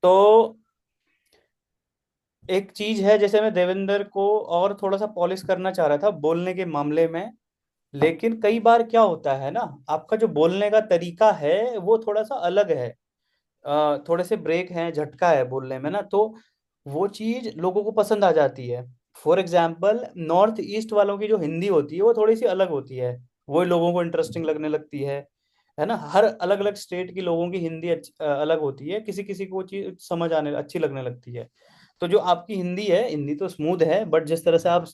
तो एक चीज है, जैसे मैं देवेंद्र को और थोड़ा सा पॉलिश करना चाह रहा था बोलने के मामले में। लेकिन कई बार क्या होता है ना, आपका जो बोलने का तरीका है वो थोड़ा सा अलग है। थोड़े से ब्रेक हैं, झटका है बोलने में ना, तो वो चीज लोगों को पसंद आ जाती है। फॉर एग्जाम्पल, नॉर्थ ईस्ट वालों की जो हिंदी होती है वो थोड़ी सी अलग होती है। वो लोगों को इंटरेस्टिंग लगने लगती है ना। हर अलग अलग स्टेट की लोगों की हिंदी अलग होती है, किसी किसी को वो चीज समझ आने अच्छी लगने लगती है। तो जो आपकी हिंदी है, हिंदी तो स्मूथ है, बट जिस तरह से आप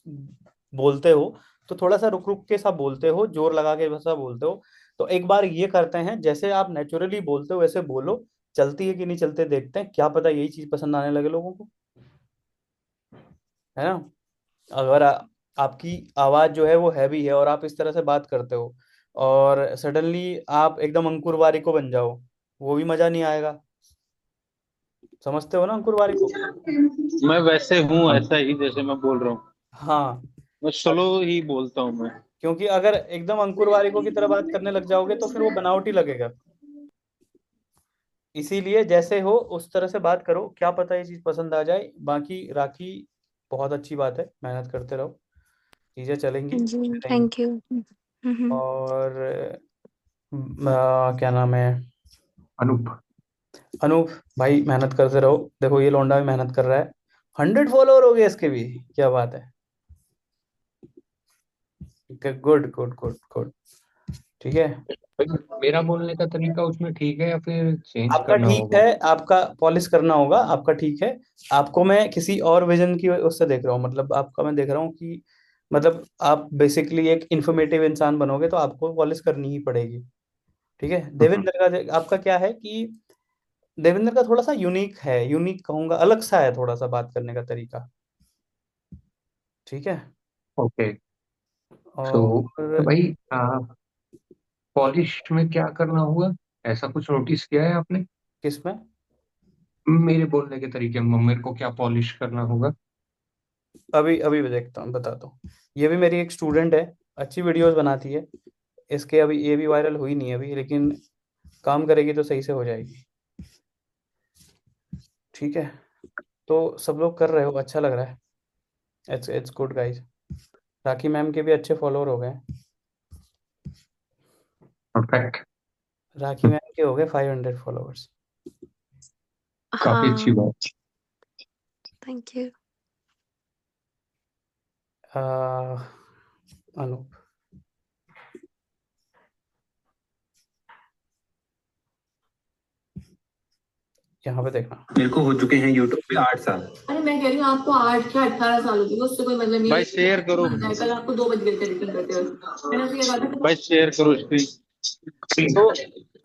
बोलते हो, तो थोड़ा सा रुक रुक के सा बोलते हो, जोर लगा के वैसा बोलते हो। तो एक बार ये करते हैं, जैसे आप नेचुरली बोलते हो वैसे बोलो। चलती है कि नहीं चलते देखते हैं, क्या पता यही चीज पसंद आने लगे लोगों को, है ना। अगर आपकी आवाज जो है वो हैवी है और आप इस तरह से बात करते हो, और सडनली आप एकदम अंकुर वारिको बन जाओ, वो भी मजा नहीं आएगा। समझते हो ना अंकुर वारिको। मैं वैसे हूँ, ऐसा ही जैसे मैं बोल रहा हूँ। हाँ, मैं स्लो ही बोलता हूँ मैं। क्योंकि अगर एकदम अंकुर वारिको की तरह बात करने लग जाओगे तो फिर वो बनावटी लगेगा। इसीलिए जैसे हो उस तरह से बात करो, क्या पता ये चीज पसंद आ जाए। बाकी राखी, बहुत अच्छी बात है, मेहनत करते रहो, चीजें चलेंगी, जी, चलेंगी। Thank you. हम्म। और क्या नाम है, अनूप। अनूप भाई, मेहनत करते रहो। देखो ये लौंडा भी मेहनत कर रहा है, 100 फॉलोअर हो गए इसके भी, क्या बात है। Good good good good. ठीक है। भाई, मेरा बोलने का तरीका उसमें ठीक है या फिर चेंज आपका करना ठीक है, होगा? आपका पॉलिश करना होगा, आपका ठीक है। आपको मैं किसी और विजन की उससे देख रहा हूँ, मतलब आपका मैं देख रहा हूँ कि मतलब आप बेसिकली एक इंफॉर्मेटिव इंसान बनोगे तो आपको पॉलिश करनी ही पड़ेगी। ठीक है। हम्म। देवेंद्र का आपका क्या है कि देवेंद्र का थोड़ा सा यूनिक है, यूनिक कहूंगा, अलग सा है थोड़ा सा बात करने का तरीका। ठीक है। ओके। तो और भाई, पॉलिश में क्या करना होगा? ऐसा कुछ नोटिस किया है आपने? किसमें? मेरे बोलने के तरीके में मेरे को क्या पॉलिश करना होगा? अभी अभी मैं देखता हूँ, बताता हूँ। ये भी मेरी एक स्टूडेंट है, अच्छी वीडियोस बनाती है। इसके अभी ये भी वायरल हुई नहीं है अभी, लेकिन काम करेगी तो सही से हो जाएगी। ठीक है। तो सब लोग कर रहे हो, अच्छा लग रहा है। It's it's good guys. Rakhi ma'am के भी अच्छे फॉलोअर हो गए। परफेक्ट। राखी मैम के हो गए 500 फॉलोअर्स। काफी अच्छी हाँ, बात। Thank you. अनूप, यहाँ पे देखना। मेरे को हो चुके हैं यूट्यूब पे 8 साल। अरे मैं कह रही हूँ आपको 8 क्या 18 साल होगी, उससे कोई मतलब नहीं भाई है। शेयर करो। बनता है, कल आपको 2 बज गए थे एडिटिंग करते हुए, मैंने उसे ये कहा था भाई शेयर करो स्क्रीन। तो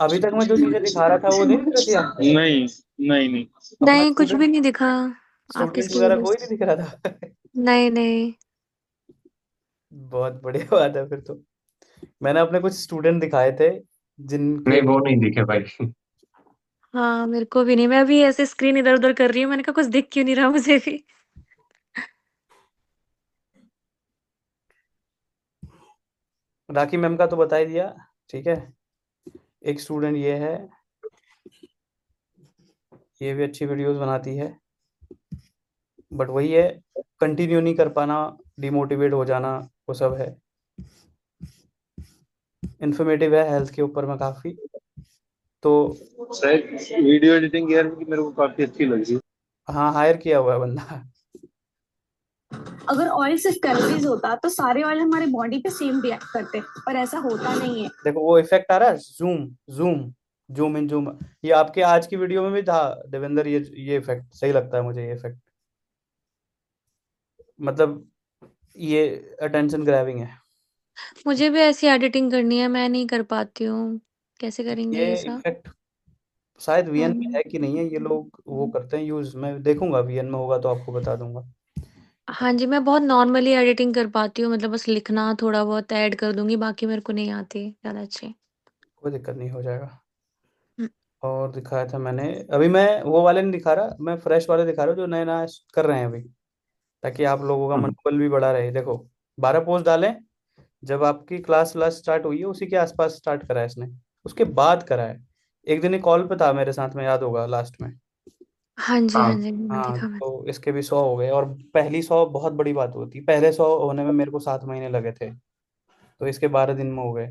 अभी तक मैं जो चीजें दिखा रहा था वो नहीं दिख रही थी आपको? नहीं, नहीं, नहीं। अपना नहीं, कुछ भी स्टूडेंट, नहीं दिखा आपकी स्टूडेंट स्क्रीन वगैरह में। कोई नहीं दिख रहा था? नहीं नहीं। बहुत बढ़िया बात है फिर तो। मैंने अपने कुछ स्टूडेंट दिखाए थे जिनके, नहीं, वो नहीं दिखे भाई। हाँ, मेरे को भी नहीं। मैं भी ऐसे स्क्रीन इधर उधर कर रही हूँ, मैंने कहा कुछ दिख क्यों नहीं रहा मुझे भी। राखी मैम का तो बता ही दिया। ठीक है। एक स्टूडेंट ये है, ये भी अच्छी वीडियोस बनाती है, बट वही है, कंटिन्यू नहीं कर पाना, डिमोटिवेट हो जाना, वो सब है। इन्फॉर्मेटिव है हेल्थ के ऊपर में काफी। तो शायद वीडियो एडिटिंग यार की मेरे को काफी अच्छी लगी। हाँ, हायर किया हुआ है बंदा। अगर ऑयल सिर्फ कैलोरीज होता तो सारे ऑयल हमारे बॉडी पे सेम रिएक्ट करते, पर ऐसा होता नहीं है। देखो वो इफेक्ट आ रहा है, zoom zoom, zoom in zoom. ये आपके आज की वीडियो में भी था देवेंद्र, ये इफेक्ट सही लगता है मुझे, ये इफेक्ट मतलब ये अटेंशन ग्रैबिंग है। मुझे भी ऐसी एडिटिंग करनी है, मैं नहीं कर पाती हूँ। कैसे करेंगे ये ये सब? इफेक्ट शायद वीएन में हम्म। है कि नहीं है, ये लोग वो करते हैं यूज, मैं देखूंगा वीएन में होगा तो आपको बता दूंगा। हाँ जी, मैं बहुत नॉर्मली एडिटिंग कर पाती हूँ, मतलब बस लिखना थोड़ा बहुत ऐड कर दूंगी, बाकी मेरे को नहीं आती ज्यादा अच्छी। कोई दिक्कत नहीं, हो जाएगा। हम्म। और दिखाया था मैंने, अभी मैं वो वाले नहीं दिखा रहा, मैं फ्रेश वाले दिखा रहा हूँ जो नए नया कर रहे हैं अभी, ताकि आप लोगों का हम्म। मनोबल भी बढ़ा रहे। देखो, 12 पोस्ट डालें, जब आपकी क्लास व्लास स्टार्ट हुई है उसी के आसपास स्टार्ट करा है इसने, उसके बाद करा है। एक दिन ही कॉल पे था मेरे साथ में, याद होगा लास्ट में। हाँ जी, हाँ हाँ। जी, मैंने हाँ, देखा मैंने। तो इसके भी 100 हो गए, और पहली 100 बहुत बड़ी बात होती है, पहले 100 होने में मेरे को 7 महीने लगे थे, तो इसके 12 दिन में हो गए।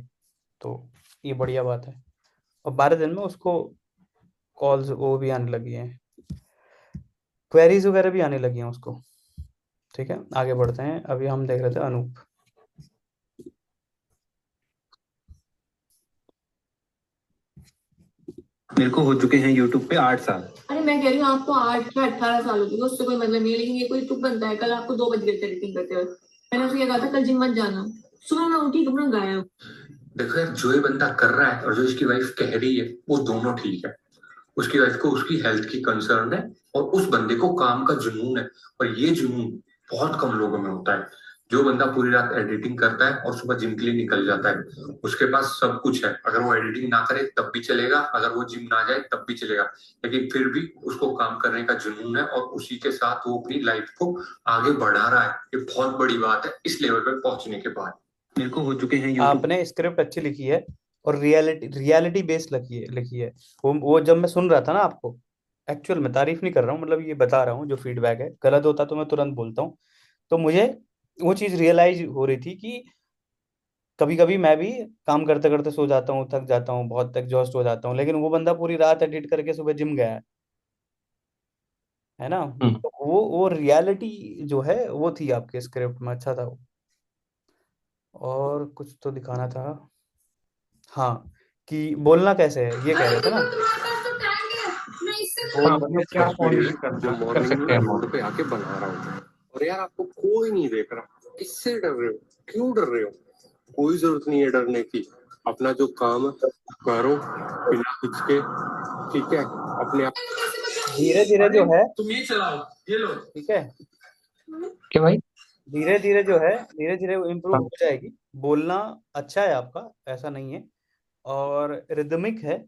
तो ये बढ़िया बात है। और 12 दिन में उसको कॉल्स वो भी आने लगी हैं, क्वेरीज वगैरह भी आने लगी हैं उसको। ठीक है, आगे बढ़ते हैं। अभी हम देख रहे थे अनूप। मेरे को हो चुके हैं यूट्यूब पे 8 साल। अरे मैं कह रही हूँ आपको 8 या 18 साल हो गए, उससे कोई मतलब नहीं है, लेकिन ये कोई तुक बनता है। कल आपको 2 बज गए थे एडिटिंग करते हुए। मैंने उसे ये कहा था कल जिम मत जाना। सुबह मैं उठी कपड़ा गायब। देखो यार, जो ये बंदा कर रहा है और जो इसकी वाइफ कह रही है वो दोनों ठीक है। उसकी वाइफ को उसकी हेल्थ की कंसर्न है और उस बंदे को काम का जुनून है। और ये जुनून बहुत कम लोगों में होता है। जो बंदा पूरी रात एडिटिंग करता है और सुबह जिम के लिए निकल जाता है, उसके पास सब कुछ है। अगर वो एडिटिंग ना करे तब भी चलेगा, अगर वो जिम ना जाए तब भी चलेगा, लेकिन फिर भी उसको काम करने का जुनून है और उसी के साथ वो अपनी लाइफ को आगे बढ़ा रहा है। ये बहुत बड़ी बात है इस लेवल पे पहुंचने के बाद। मेरे को हो चुके हैं यूट्यूब। आपने स्क्रिप्ट अच्छी लिखी है, और रियलिटी बेस्ड लिखी है। वो जब मैं सुन रहा था ना आपको, एक्चुअल में तारीफ नहीं कर रहा हूँ, मतलब ये बता रहा हूँ जो फीडबैक है, गलत होता तो मैं तुरंत बोलता हूँ। तो मुझे वो चीज़ रियलाइज हो रही थी कि कभी कभी मैं भी काम करते करते सो जाता हूँ, थक जाता हूँ, बहुत एग्जॉस्ट हो जाता हूँ, लेकिन वो बंदा पूरी रात एडिट करके सुबह जिम गया है ना। हम्म। तो वो रियलिटी जो है वो थी आपके स्क्रिप्ट में, अच्छा था वो। और कुछ तो दिखाना था। हाँ, कि बोलना कैसे है ये कह रहे थे ना। हाँ, बोल मतलब क्या इस वीडियो पॉलिश में जो करना कर मॉर्निंग में सकते हैं मैं हम और। रोड पे आके बना रहा हूँ, और यार आपको कोई नहीं देख रहा, किससे डर रहे हो? क्यों डर रहे हो? कोई जरूरत नहीं है डरने की। अपना जो काम है करो बिना हिचके, ठीक है? अपने आप। धीरे धीरे जो है, तुम ये चलाओ, ये लो। ठीक है, क्या भाई? धीरे धीरे जो है, धीरे धीरे इम्प्रूव हाँ। हो जाएगी। बोलना अच्छा है आपका, ऐसा नहीं है। और रिदमिक है।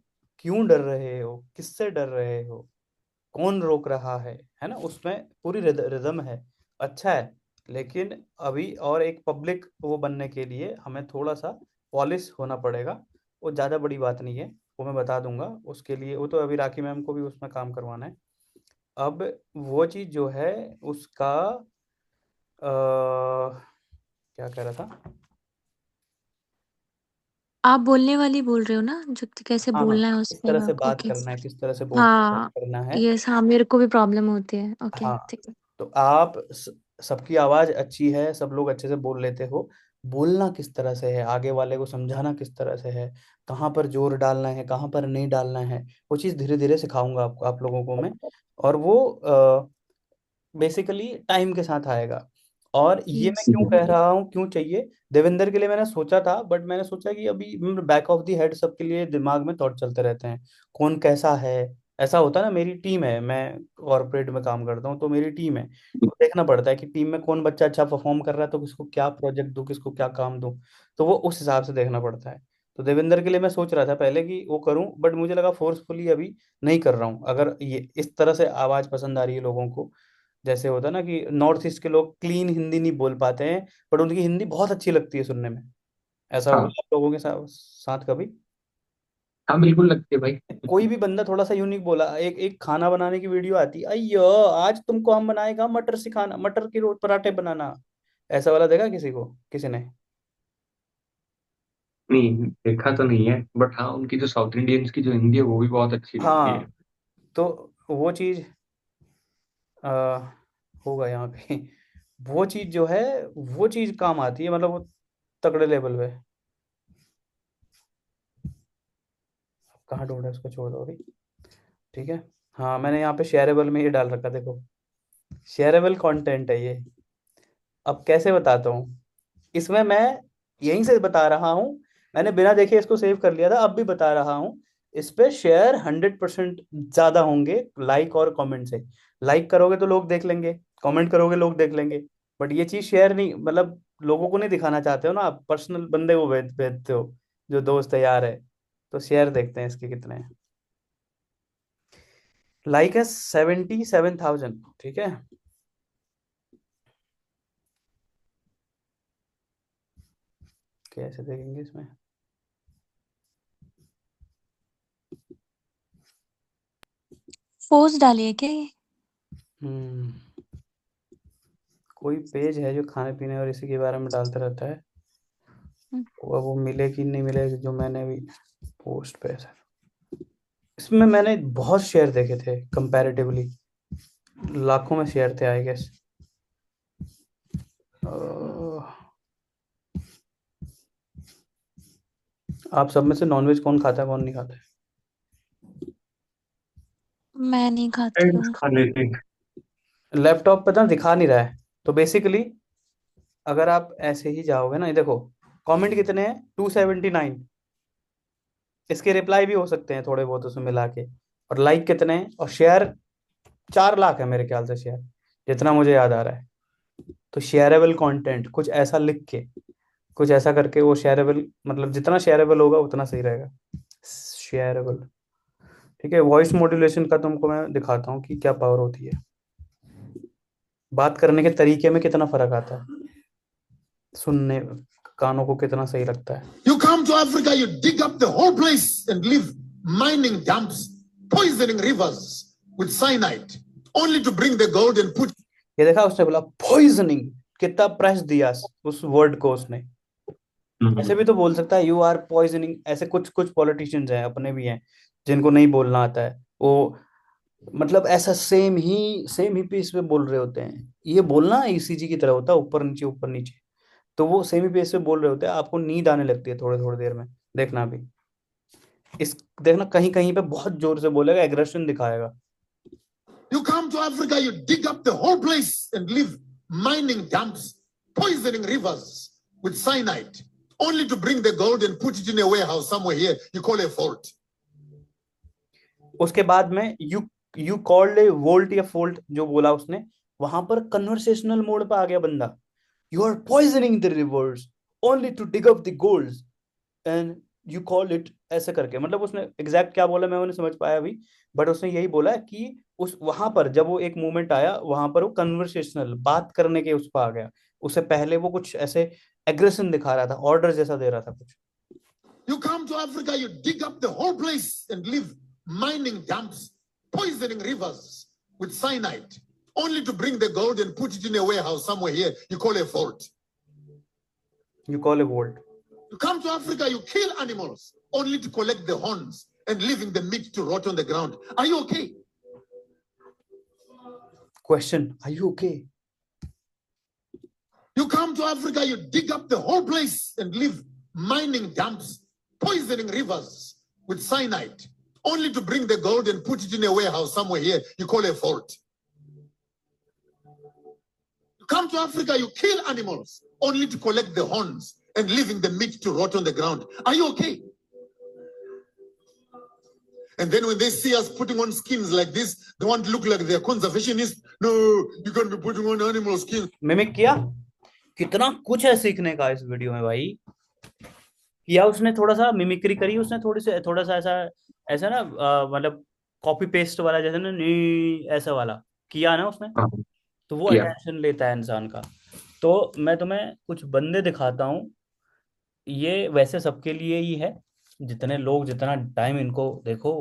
क्यों डर रहे हो, किससे डर रहे हो, कौन रोक रहा है ना, उसमें पूरी रिदम है, अच्छा है। लेकिन अभी और एक पब्लिक वो बनने के लिए हमें थोड़ा सा पॉलिश होना पड़ेगा। वो ज़्यादा बड़ी बात नहीं है, वो मैं बता दूंगा उसके लिए। वो तो अभी राखी मैम को भी उसमें काम करवाना है। अब वो चीज़ जो है उसका क्या कह रहा था। आप बोलने वाली बोल रहे हो ना, जो कैसे हाँ हाँ, बोलना है उस किस पे। तरह से बात ओके। करना है, किस तरह से बोल हाँ, करना है। यस, हाँ, मेरे को भी प्रॉब्लम होती है। ओके, हाँ, ठीक है। तो आप सबकी आवाज अच्छी है, सब लोग अच्छे से बोल लेते हो। बोलना किस तरह से है, आगे वाले को समझाना किस तरह से है, कहाँ पर जोर डालना है, कहाँ पर नहीं डालना है, वो चीज़ धीरे धीरे सिखाऊंगा आपको, आप लोगों को मैं। और वो बेसिकली टाइम के साथ आएगा। और ये मैं यस। क्यों कह रहा हूँ, क्यों चाहिए। देवेंद्र के लिए मैंने सोचा था, बट मैंने सोचा कि अभी बैक ऑफ दी हेड सबके लिए दिमाग में थॉट चलते रहते हैं, कौन कैसा है। ऐसा होता है ना, मेरी टीम है, मैं कॉर्पोरेट में काम करता हूँ, तो मेरी टीम है, तो देखना पड़ता है कि टीम में कौन बच्चा अच्छा परफॉर्म कर रहा है, तो किसको क्या प्रोजेक्ट दूँ, किसको क्या काम दूँ। तो वो उस हिसाब से देखना पड़ता है। तो देवेंद्र के लिए मैं सोच रहा था पहले कि वो करूं, बट मुझे लगा फोर्सफुली अभी नहीं कर रहा हूँ। अगर ये इस तरह से आवाज पसंद आ रही है लोगों को, जैसे होता है ना कि नॉर्थ ईस्ट के लोग क्लीन हिंदी नहीं बोल पाते हैं, बट उनकी हिंदी बहुत अच्छी लगती है सुनने में। ऐसा हुआ हाँ। आप लोगों के साथ कभी। हाँ, बिल्कुल लगती है भाई। कोई भी बंदा थोड़ा सा यूनिक बोला, एक एक खाना बनाने की वीडियो आती है, अयो आज तुमको हम बनाएगा मटर सिखाना, मटर की रोट पराठे बनाना, ऐसा वाला देखा किसी को, किसी ने। नहीं, देखा तो नहीं है, बट हाँ, उनकी जो साउथ इंडियंस की जो हिंदी है वो भी बहुत अच्छी लगती है। हाँ, तो वो चीज आ, होगा यहाँ पे। वो चीज जो है, वो चीज काम आती है, मतलब वो तगड़े लेवल पे। कहाँ ढूंढे उसको, छोड़ दो अभी। ठीक है। हाँ, मैंने यहाँ पे शेयरेबल में ये डाल रखा, देखो, शेयरेबल कंटेंट है ये। अब कैसे बताता हूँ, इसमें मैं यहीं से बता रहा हूँ, मैंने बिना देखे इसको सेव कर लिया था, अब भी बता रहा हूँ। इस पे शेयर 100% ज्यादा होंगे लाइक और कमेंट से। लाइक करोगे तो लोग देख लेंगे, कमेंट करोगे लोग देख लेंगे, बट ये चीज शेयर नहीं, मतलब लोगों को नहीं दिखाना चाहते हो ना आप, पर्सनल बंदे को भेजते हो, जो दोस्त है यार है। तो शेयर देखते हैं इसके कितने हैं। लाइक है 77,000, ठीक है। कैसे देखेंगे इसमें। पोस्ट डाली है क्या ये? हम्म कोई पेज है जो खाने पीने और इसी के बारे में डालता रहता है। हम्म, वो मिले कि नहीं मिले, जो मैंने भी पोस्ट पे सर, इसमें मैंने बहुत शेयर देखे थे कंपैरेटिवली, लाखों में शेयर थे आई गेस। आप सब में से नॉनवेज कौन खाता है कौन नहीं खाता है? मैं नहीं खाती एग्स हूँ। खा लेते। लैपटॉप पे तो दिखा नहीं रहा है, तो बेसिकली अगर आप ऐसे ही जाओगे ना, ये देखो कमेंट कितने हैं, 279। इसके रिप्लाई भी हो सकते हैं थोड़े बहुत उसमें मिला के। और लाइक कितने हैं, और शेयर 4 लाख है मेरे ख्याल से शेयर, जितना मुझे याद आ रहा है। तो शेयरेबल कंटेंट कुछ ऐसा लिख के, कुछ ऐसा करके वो शेयरेबल, मतलब जितना शेयरेबल होगा उतना सही रहेगा। शेयरेबल, ठीक है। वॉइस मॉड्यूलेशन का तुमको मैं दिखाता हूँ कि क्या पावर होती है। बात करने के तरीके में कितना फर्क आता है, सुनने कानों को कितना सही लगता है। You come to Africa, you dig up the whole place and leave mining dumps, poisoning rivers with cyanide, only to bring the gold and put. ये देखा उसने बोला पॉइजनिंग, कितना प्रेस दिया उस वर्ड को उसने। ऐसे भी तो बोल सकता है यू आर पॉइजनिंग, ऐसे कुछ कुछ पॉलिटिशियंस हैं, अपने भी हैं, जिनको नहीं बोलना आता है वो, मतलब ऐसा सेम ही पीस पे बोल रहे होते हैं। ये बोलना ईसीजी की तरह होता है, ऊपर नीचे ऊपर नीचे। तो वो सेम ही पेस पे बोल रहे होते हैं, आपको नींद आने लगती है थोड़ी थोड़ी देर में, देखना भी। इस देखना कहीं कहीं पे बहुत जोर से बोलेगा, एग्रेशन दिखाएगा। You come to Africa, you dig up the whole place and leave mining dumps, poisoning rivers with cyanide, only to bring the gold and put it in a warehouse somewhere here you call a vault. उसके बाद में you called a volt या fault जो बोला उसने, वहां पर conversational mode पे आ गया बंदा। You are poisoning the rivers only to dig up the gold and you call it, ऐसे करके। मतलब उसने एग्जैक्ट क्या बोला मैं वो नहीं समझ पाया अभी, बट उसने यही बोला कि उस वहां पर जब वो एक मूवमेंट आया, वहां पर वो कन्वर्सेशनल बात करने के उस पर आ गया। उससे पहले वो कुछ ऐसे एग्रेशन दिखा रहा था, ऑर्डर जैसा दे रहा था कुछ। You come to Africa, you dig up the whole place and leave mining dumps, poisoning rivers with cyanide, only to bring the gold and put it in a warehouse somewhere here you call a vault. You call A volt. You come to Africa, you kill animals only to collect the horns and leaving the meat to rot on the ground. Are you okay? Question, are you okay? You come to Africa, you dig up the whole place and leave mining dumps, poisoning rivers with cyanide, only to bring the gold and put it in a warehouse somewhere here you call a vault. You come to Africa, you kill animals only to collect the horns and leaving the meat to rot on the ground. Are you okay? And then when they see us putting on skins like this, they want to look like they're conservationists. No, you can't be putting on animal skin. Mimic किया, कितना कुछ है सीखने का इस video में भाई। किया उसने, थोड़ा सा मिमिक्री करी उसने, थोड़ा सा ऐसा ऐसा ना, मतलब कॉपी पेस्ट वाला जैसे ना, नी ऐसा वाला किया ना उसने, हाँ, तो वो किया। अटेंशन लेता है इंसान का। तो मैं तुम्हें कुछ बंदे दिखाता हूँ, ये वैसे सबके लिए ही है, जितने लोग जितना टाइम इनको देखो,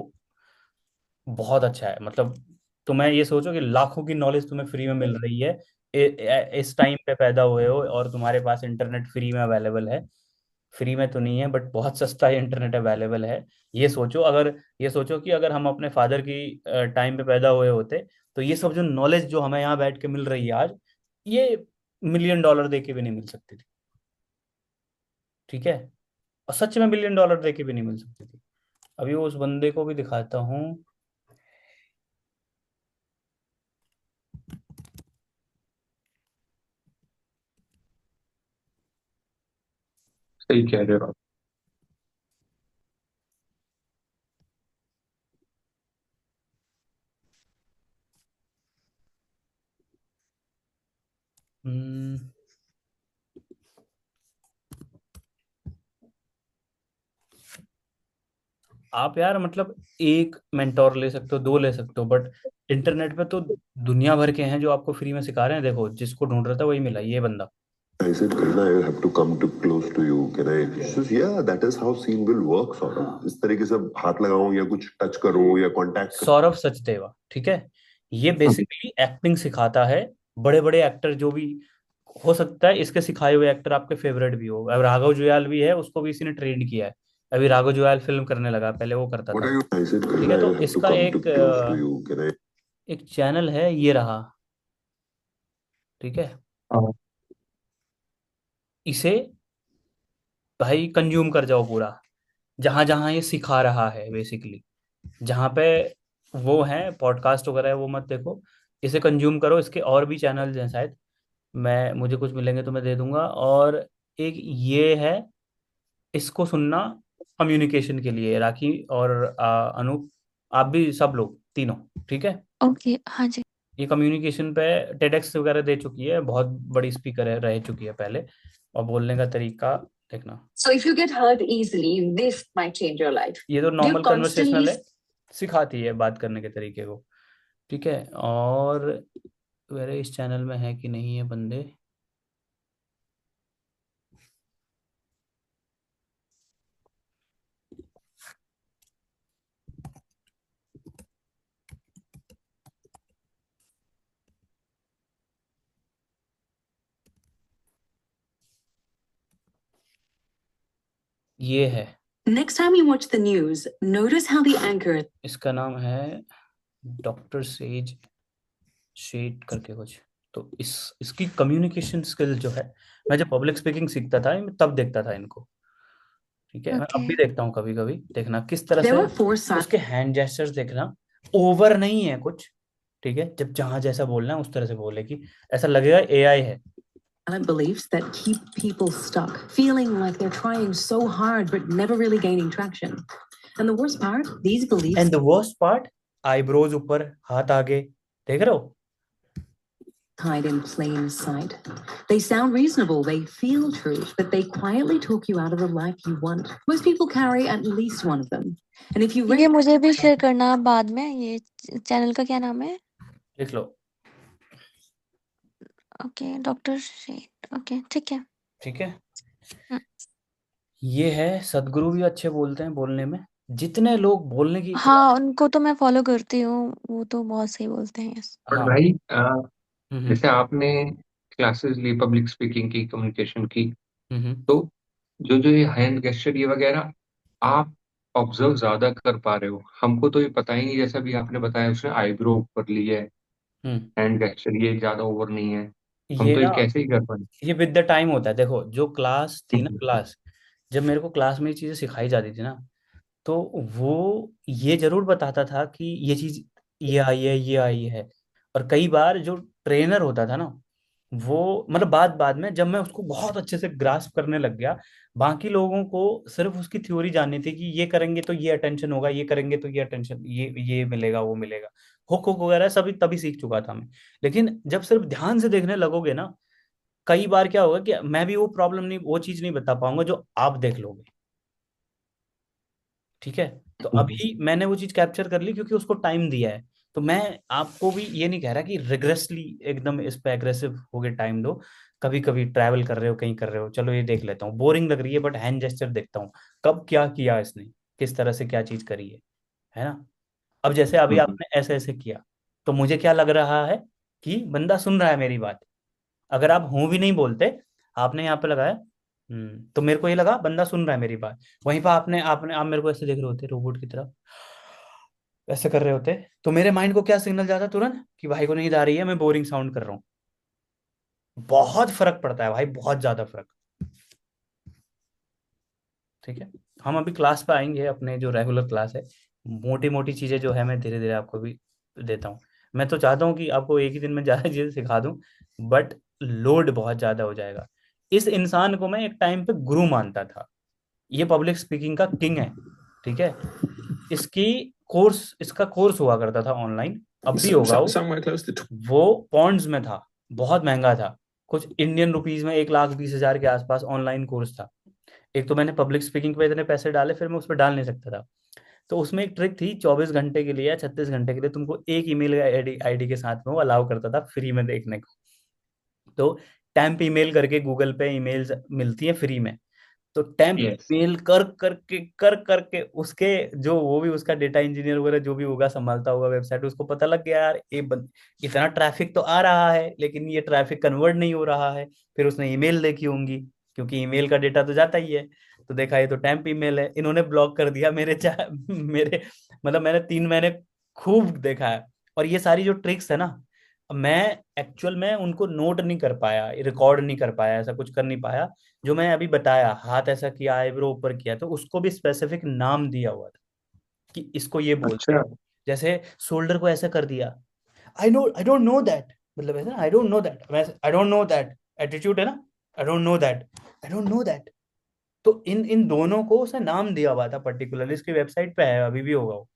बहुत अच्छा है। मतलब तुम्हें ये सोचो कि लाखों की नॉलेज तुम्हें फ्री में मिल रही है, इस टाइम पे पैदा हुए हो और तुम्हारे पास इंटरनेट फ्री में अवेलेबल है। फ्री में तो नहीं है बट बहुत सस्ता इंटरनेट अवेलेबल है। ये सोचो कि अगर हम अपने फादर की टाइम पे पैदा हुए होते, तो ये सब जो नॉलेज जो हमें यहाँ बैठ के मिल रही है आज, ये $1,000,000 दे के भी नहीं मिल सकती थी, ठीक है। और सच में $1,000,000 दे के भी नहीं मिल सकती थी। अभी वो उस बंदे को भी दिखाता हूँ। सही कह रहे हो आप। हम्म, आप यार मतलब एक मेंटोर ले सकते हो, 2 ले सकते हो, बट इंटरनेट पे तो दुनिया भर के हैं जो आपको फ्री में सिखा रहे हैं। देखो जिसको ढूंढ रहा था वही मिला, ये बंदा। I said, Karina, I have to come to close to you. Can I? She says, yeah, that is how scene will work, sort of. इस तरीके से हाथ लगाऊं या कुछ टच करूं या कांटेक्ट करूं. सौरभ सचदेवा, ठीक है। ये बेसिकली एक्टिंग सिखाता है। बड़े बड़े एक्टर जो भी, हो सकता है इसके सिखाए हुए एक्टर आपके फेवरेट भी हो। अब राघव जुयाल भी है, उसको भी इसी ने ट्रेन किया है। अभी राघव जुयाल फिल्म करने लगा, पहले वो करता What था। are you? I said, ठीक Karina, है, I तो have to इसका come to close to you. Can I? एक चैनल है, ये रहा, ठीक है। हाँ, इसे भाई कंज्यूम कर जाओ पूरा। जहां जहां ये सिखा रहा है बेसिकली, जहां पे वो है पॉडकास्ट वगैरह है, वो मत देखो, इसे कंज्यूम करो। इसके और भी चैनल्स हैं शायद, मैं मुझे कुछ मिलेंगे तो मैं दे दूंगा। और एक ये है, इसको सुनना कम्युनिकेशन के लिए, राखी और अनूप, आप भी, सब लोग तीनों, ठीक है। ओके, हाँ जी। ये कम्युनिकेशन पे टेडेक्स वगैरह दे चुकी है, बहुत बड़ी स्पीकर है, रह चुकी है पहले। और बोलने का तरीका देखना। So if you get hurt easily, this might change your life. ये तो Do you normal conversational constantly है, सिखाती है बात करने के तरीके को, ठीक है। और मेरे इस चैनल में है कि नहीं है बंदे, ये है। next time you watch the news, notice how the anchor इसका नाम है डॉक्टर सेज शेट करके कुछ। तो इसकी कम्युनिकेशन स्किल जो है, मैं जब पब्लिक स्पीकिंग सीखता था मैं तब देखता था इनको, ठीक है। मैं अब ओके, भी देखता हूँ कभी कभी, देखना किस तरह there से were four sides. उसके हैंड जेस्चर्स देखना। ओवर नहीं है कुछ, ठीक है। जब जहां जैसा बोलना है उस तरह से बोले कि ऐसा लगेगा एआई है। Beliefs that keep people stuck, feeling like they're trying so hard but never really gaining traction. And the worst part, these beliefs and the worst part, eyebrows ऊपर, हाथ आगे, देख रहे हो। hide in plain sight. They sound reasonable, they feel true, but they quietly talk you out of the life you want. Most people carry at least one of them. And if you ये मुझे भी share करना बाद में। ये channel का क्या नाम है? देख लो, ओके, डॉक्टर शेट। ओके, ठीक है। ठीक है। हम्म। ये है, सदगुरु भी अच्छे बोलते हैं बोलने में। जितने लोग बोलने की, हाँ, उनको तो मैं फॉलो करती हूँ, वो तो बहुत सही बोलते हैं। यस। और हाँ, भाई हम्म जैसे आपने क्लासेस ली पब्लिक स्पीकिंग की, कम्युनिकेशन की, हम्म तो जो जो ये हैंड गेस्चर ये वगैरह आप ऑब्जर्व ज्यादा कर पा रहे हो। हमको तो ये पता ही नहीं, जैसा भी आपने बताया उसने आईब्रो ऊपर ली है, हम्म। हैंड गेस्चर ये ज्यादा ओवर नहीं है, हम ये तो ये ना, कैसे ही कर पाए। ये विद द टाइम होता है। देखो, जो क्लास थी ना, हम्म, क्लास, जब मेरे को क्लास में ये चीजें सिखाई जाती थी ना, तो वो ये जरूर बताता था कि ये चीज, ये आई है, ये आई है। और कई बार जो ट्रेनर होता था ना, वो मतलब बाद बाद में जब मैं उसको बहुत अच्छे से ग्रास्प करने लग गया, बाकी लोगों को सिर्फ उसकी थ्योरी जाननी थी कि ये करेंगे तो ये अटेंशन होगा, ये करेंगे तो ये अटेंशन, ये मिलेगा, वो मिलेगा, हुक हुक वगैरह सभी तभी सीख चुका था मैं। लेकिन जब सिर्फ ध्यान से देखने लगोगे ना, कई बार क्या होगा कि मैं भी वो प्रॉब्लम नहीं, वो चीज नहीं बता पाऊंगा जो आप देख लोगे, ठीक है। तो अभी मैंने वो चीज कैप्चर कर ली क्योंकि उसको टाइम दिया है। तो मैं आपको भी ये नहीं कह रहा कि रिग्रेसली एकदम इस पे एग्रेसिव हो गए टाइम दो। कभी कभी ट्रैवल कर रहे हो, कहीं कर रहे हो, चलो ये देख लेता हूँ, बोरिंग लग रही है बट हैंड जेस्चर देखता हूँ, कब क्या किया इसने, किस तरह से क्या चीज करी है ना। अब जैसे अभी आपने ऐसे ऐसे किया, तो मुझे क्या लग रहा है कि बंदा सुन रहा है मेरी बात। अगर आप हूं भी नहीं बोलते, आपने यहाँ पे लगाया, तो मेरे को ये लगा बंदा सुन रहा है मेरी बात। वहीं पर आपने आपने आप मेरे को ऐसे देख रहे होते रोबोट की तरह, ऐसे कर रहे होते, तो मेरे माइंड को क्या सिग्नल जाता तुरंत कि भाई को नींद आ रही है, मैं बोरिंग साउंड कर रहा हूँ। बहुत फर्क पड़ता है भाई, बहुत ज्यादा फर्क, ठीक है। हम अभी क्लास पे आएंगे, अपने जो रेगुलर क्लास है, मोटी मोटी चीजें जो है मैं धीरे धीरे आपको भी देता हूँ। मैं तो चाहता हूँ कि आपको एक ही दिन में ज्यादा चीजें सिखा दूं, बट लोड बहुत ज्यादा हो जाएगा। इस इंसान को मैं एक टाइम पे गुरु मानता था, ये पब्लिक स्पीकिंग का किंग है, ठीक है। इसका कोर्स हुआ करता था ऑनलाइन, अब भी होगा वो पॉन्ड्स में था, बहुत महंगा था, कुछ इंडियन रुपीज में 1,20,000 के आसपास ऑनलाइन कोर्स था। एक तो मैंने पब्लिक स्पीकिंग पे इतने पैसे डाले, फिर मैं उस पर डाल नहीं सकता था। तो उसमें एक ट्रिक थी, 24 घंटे के लिए या 36 घंटे के लिए तुमको एक ईमेल आईडी के साथ में वो अलाउ करता था फ्री में देखने को। तो टैम्प ईमेल करके गूगल पे ईमेल्स मिलती है फ्री में। तो टेम्प यस। मेल कर करके उसके जो वो भी उसका डेटा इंजीनियर वगैरह जो भी होगा संभालता होगा वेबसाइट, उसको पता लग गया यार इतना ट्रैफिक तो आ रहा है लेकिन ये ट्रैफिक कन्वर्ट नहीं हो रहा है। फिर उसने ईमेल देखी होंगी, क्योंकि ईमेल का डेटा तो जाता ही है। तो देखा ये तो टेम्प ईमेल है, इन्होंने ब्लॉक कर दिया मेरे मेरे मतलब मैंने 3 महीने खूब देखा है। और ये सारी जो ट्रिक्स है ना, मैं एक्चुअल में उनको नोट नहीं कर पाया, रिकॉर्ड नहीं कर पाया, ऐसा कुछ कर नहीं पाया। जो मैं अभी बताया, हाथ ऐसा किया, आईब्रो ऊपर किया, तो उसको भी स्पेसिफिक नाम दिया हुआ था कि इसको ये बोलते अच्छा। हैं। जैसे शोल्डर को ऐसा कर दिया, आई डोंट नो दैट, मतलब ऐसा I don't know that, I don't know that attitude है ना, I don't know that, I don't know that. तो इन इन दोनों को उसने नाम दिया हुआ था पर्टिकुलरली, इसकी वेबसाइट पे है, अभी भी होगा वो।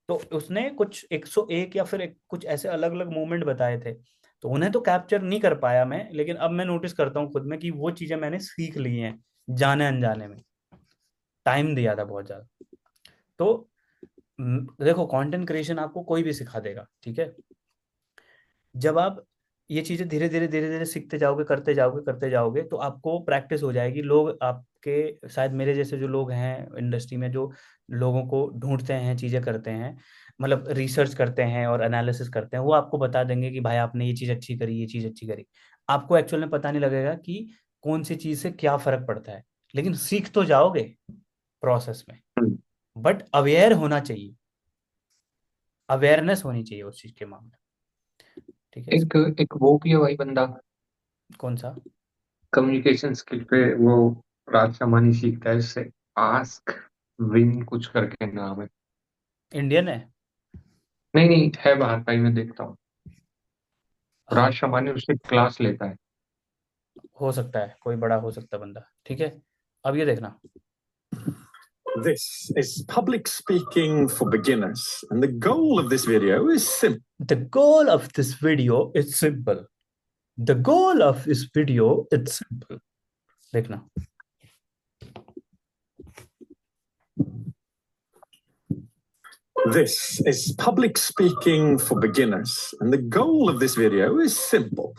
तो उसने कुछ 101 या फिर कुछ ऐसे अलग अलग मूवमेंट बताए थे। तो उन्हें तो कैप्चर नहीं कर पाया मैं, लेकिन अब मैं नोटिस करता हूँ खुद में कि वो चीजें मैंने सीख ली हैं जाने अनजाने में, टाइम दिया था बहुत ज्यादा। तो देखो, कंटेंट क्रिएशन आपको कोई भी सिखा देगा, ठीक है। जब आप ये चीजें धीरे धीरे सीखते जाओगे, करते जाओगे, तो आपको प्रैक्टिस हो जाएगी। लोग आपके, शायद मेरे जैसे जो लोग हैं इंडस्ट्री में, जो लोगों को ढूंढते हैं, चीजें करते हैं, मतलब रिसर्च करते हैं और एनालिसिस करते हैं, वो आपको बता देंगे कि भाई आपने ये चीज अच्छी करी, ये चीज अच्छी करी। आपको एक्चुअल में पता नहीं लगेगा कि कौन सी चीज से क्या फर्क पड़ता है, लेकिन सीख तो जाओगे प्रोसेस में। हम्म। बट अवेयर होना चाहिए, अवेयरनेस होनी चाहिए उस चीज के मामले में, ठीक है। एक एक वो भी है भाई बंदा, कौन सा? कम्युनिकेशन स्किल पे वो राज शर्मानी सीखता है इससे। आस्क विन कुछ करके नाम है। इंडियन है? नहीं नहीं, है बाहर का ही, मैं देखता हूँ। हाँ, राज शर्मानी उससे क्लास लेता है। हो सकता है, कोई बड़ा हो सकता है बंदा, ठीक है। अब ये देखना, This is public speaking for beginners, and the goal of this video is simple. the goal of this video is simple, the goal of this video is simple। देखना, This is public speaking for beginners, and the goal of this video is simple.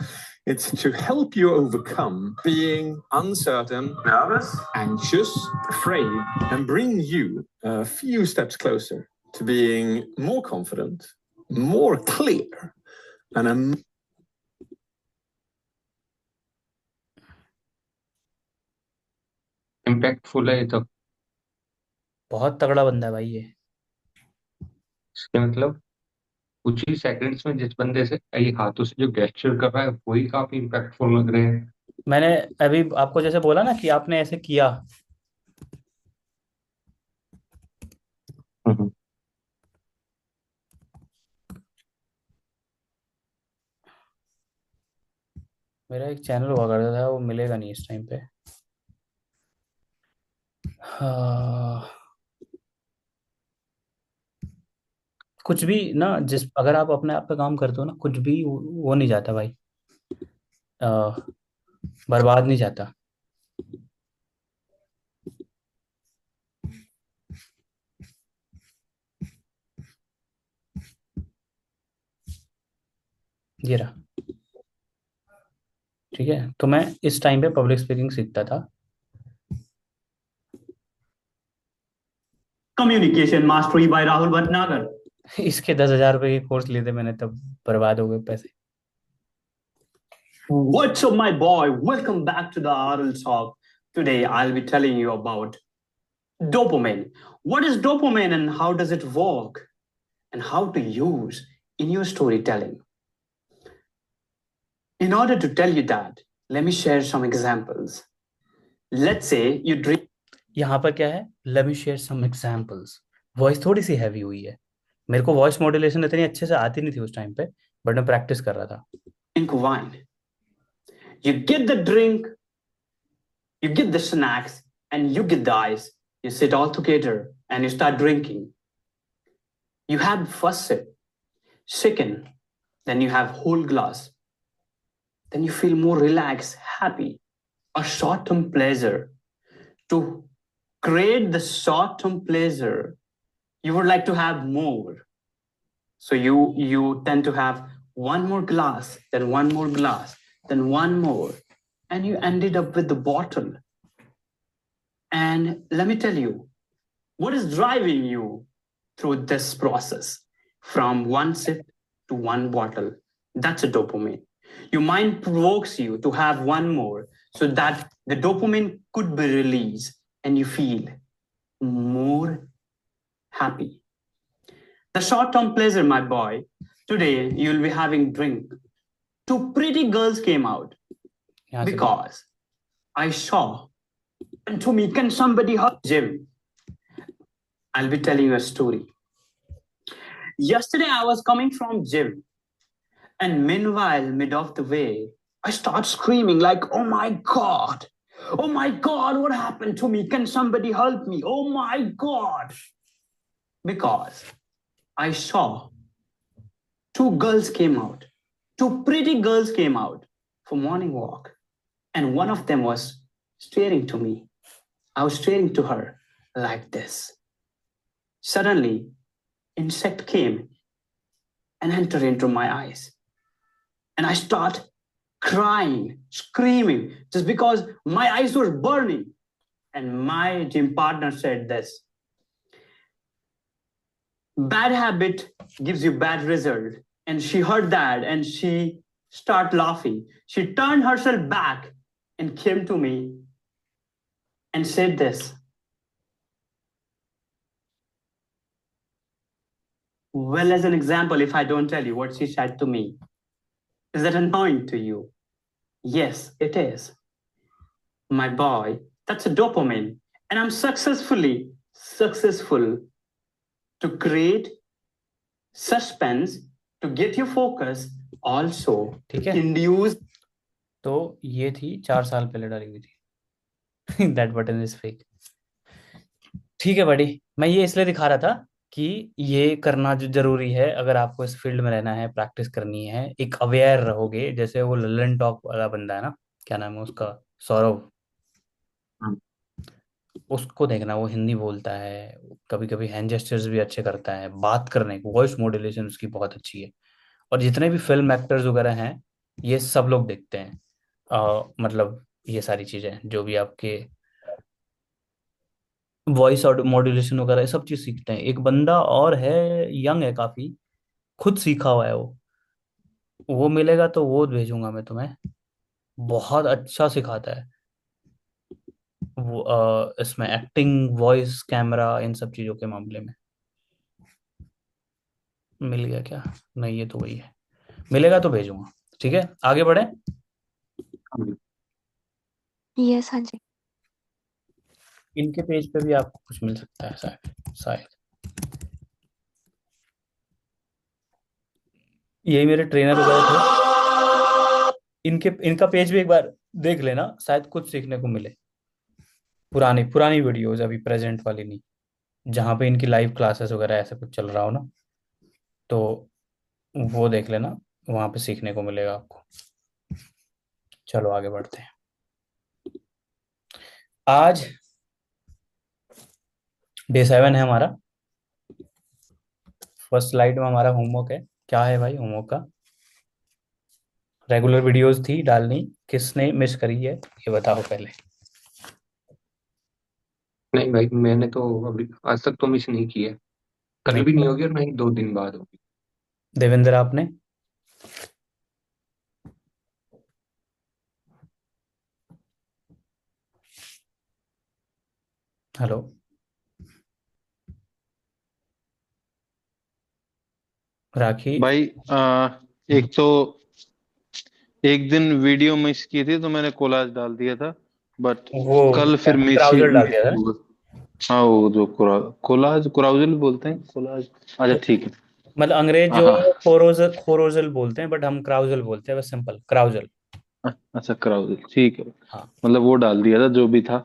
It's to help you overcome being uncertain, nervous, anxious, afraid, and bring you a few steps closer to being more confident, more clear, and a impactful है ये तो। बहुत तगड़ा बंदा है भाई ये। इसके मतलब कुछ ही सेकंड्स में जिस बंदे से ये हाथों से जो गेस्चर कर रहा है वही काफी इम्पैक्टफुल लग रहे हैं। मैंने अभी आपको जैसे बोला ना कि आपने ऐसे किया, हम्म। मेरा एक चैनल हुआ करता था, वो मिलेगा नहीं इस टाइम पे। हाँ, कुछ भी ना, जिस अगर आप अपने आप पे काम करते हो ना, कुछ भी वो नहीं जाता भाई, अ, बर्बाद नहीं जाता। ये रहा, ठीक है। तो मैं इस टाइम पे पब्लिक स्पीकिंग सीखता था। Communication mastery by Rahul Bhatnagar. इसके 10,000 रुपए के कोर्स लिए थे मैंने, तब बर्बाद हो गए पैसे। What's up, my boy? Welcome back to the Arul Talk. Today, I'll be telling you about dopamine. What is dopamine and how does it work? And how to use in your storytelling. In order to tell you that, let me share some examples. Let's say you drink. यहाँ पर क्या है? Let me share some examples. Voice थोड़ी सी heavy हुई है, मेरे को voice modulation इतनी अच्छे से आती नहीं थी उस टाइम पे, बट मैं प्रैक्टिस कर रहा था। Drink wine. You get the drink, you get the snacks, and you get the ice. You sit all together and you start drinking. You have first sip, second, then you have whole glass. Then you feel more relaxed, happy, a short-term pleasure. To create the short-term pleasure, you would like to have more. So you tend to have one more glass, then one more glass, then one more. and you ended up with the bottle. And let me tell you, what is driving you through this process from one sip to one bottle? That's a dopamine. Your mind provokes you to have one more so that the dopamine could be released and you feel more happy. The short-term pleasure, my boy. Today you'll be having drink. Two pretty girls came out यहाँ से because I saw. And to me, can somebody help Jim? I'll be telling you a story. Yesterday I was coming from gym, and meanwhile, mid of the way, I start screaming like, "Oh my God! Oh my God! What happened to me? Can somebody help me? Oh my God!" Because I saw two girls came out, two pretty girls came out for morning walk, and one of them was staring to me. I was staring to her like this. Suddenly, insect came and entered into my eyes. And I start crying, screaming, just because my eyes were burning. And my gym partner said this: bad habit gives you bad result. And she heard that and she started laughing. She turned herself back and came to me and said this: well, as an example, if I don't tell you what she said to me, is that annoying to you? Yes, it is. My boy, that's a dopamine. And I'm successful to create suspense, to get your focus, also ठीक to है। induce. तो ये थी 4 साल पहले डाली हुई थी। That button is fake. ठीक है बड़ी, मैं ये इसलिए दिखा रहा था कि ये करना जो जरूरी है, अगर आपको इस फील्ड में रहना है, प्रैक्टिस करनी है, एक अवेयर रहोगे। जैसे वो ललन टॉक वाला बंदा है ना, क्या नाम है उसका, सौरभ, उसको देखना, वो हिंदी बोलता है, कभी कभी हैंड जेस्चर्स भी अच्छे करता है, बात करने की वॉइस मॉड्यूलेशन उसकी बहुत अच्छी है। और जितने भी फिल्म एक्टर्स वगैरह हैं, ये सब लोग देखते हैं। मतलब ये सारी चीजें जो भी आपके वॉइस और मॉड्यूलेशन वगैरह, ये सब चीज सीखते हैं। एक बंदा और है, यंग है काफी, खुद सीखा हुआ है वो मिलेगा तो वो भेजूंगा मैं तुम्हें। बहुत अच्छा सिखाता है वो, इसमें एक्टिंग, वॉइस, कैमरा, इन सब चीजों के मामले में। मिल गया क्या? नहीं, ये तो वही है। मिलेगा तो भेजूंगा। ठीक है, आगे बढ़े। यस, हाँ जी। इनके पेज पे भी आपको कुछ मिल सकता है शायद शायद। यही मेरे ट्रेनर वगैरह थे, इनका पेज भी एक बार देख लेना, शायद कुछ सीखने को मिले। पुरानी पुरानी वीडियोस, अभी प्रेजेंट वाली नहीं, जहाँ पे इनकी लाइव क्लासेस वगैरह ऐसा कुछ चल रहा हो ना, तो वो देख लेना, वहां पे सीखने को मिलेगा आपको। चलो आगे बढ़ते हैं। आज डे 7 है हमारा। फर्स्ट स्लाइड में हमारा होमवर्क है। क्या है भाई होमवर्क का? रेगुलर वीडियोस थी डालनी, किसने मिस करी है ये बताओ पहले। नहीं भाई, मैंने तो अभी आज तक तो मिस नहीं की है। कल नहीं, भी नहीं होगी और नहीं 2 दिन बाद होगी। देवेंद्र आपने? हेलो, राखी भाई एक तो एक दिन वीडियो मिस की थी तो मैंने कोलाज डाल दिया था, बट वो कल फिर ट्राउजर डाल दिया था। हाँ, वो जो कोलाज कोराउजल बोलते हैं, कोलाज। अच्छा ठीक है। मतलब अंग्रेज जो हाँ है खोरोजल खोरोजल बोलते हैं, बट हम क्राउजल बोलते हैं, बस सिंपल क्राउजल। अच्छा, क्राउजल ठीक है। हाँ मतलब वो डाल दिया था जो भी था।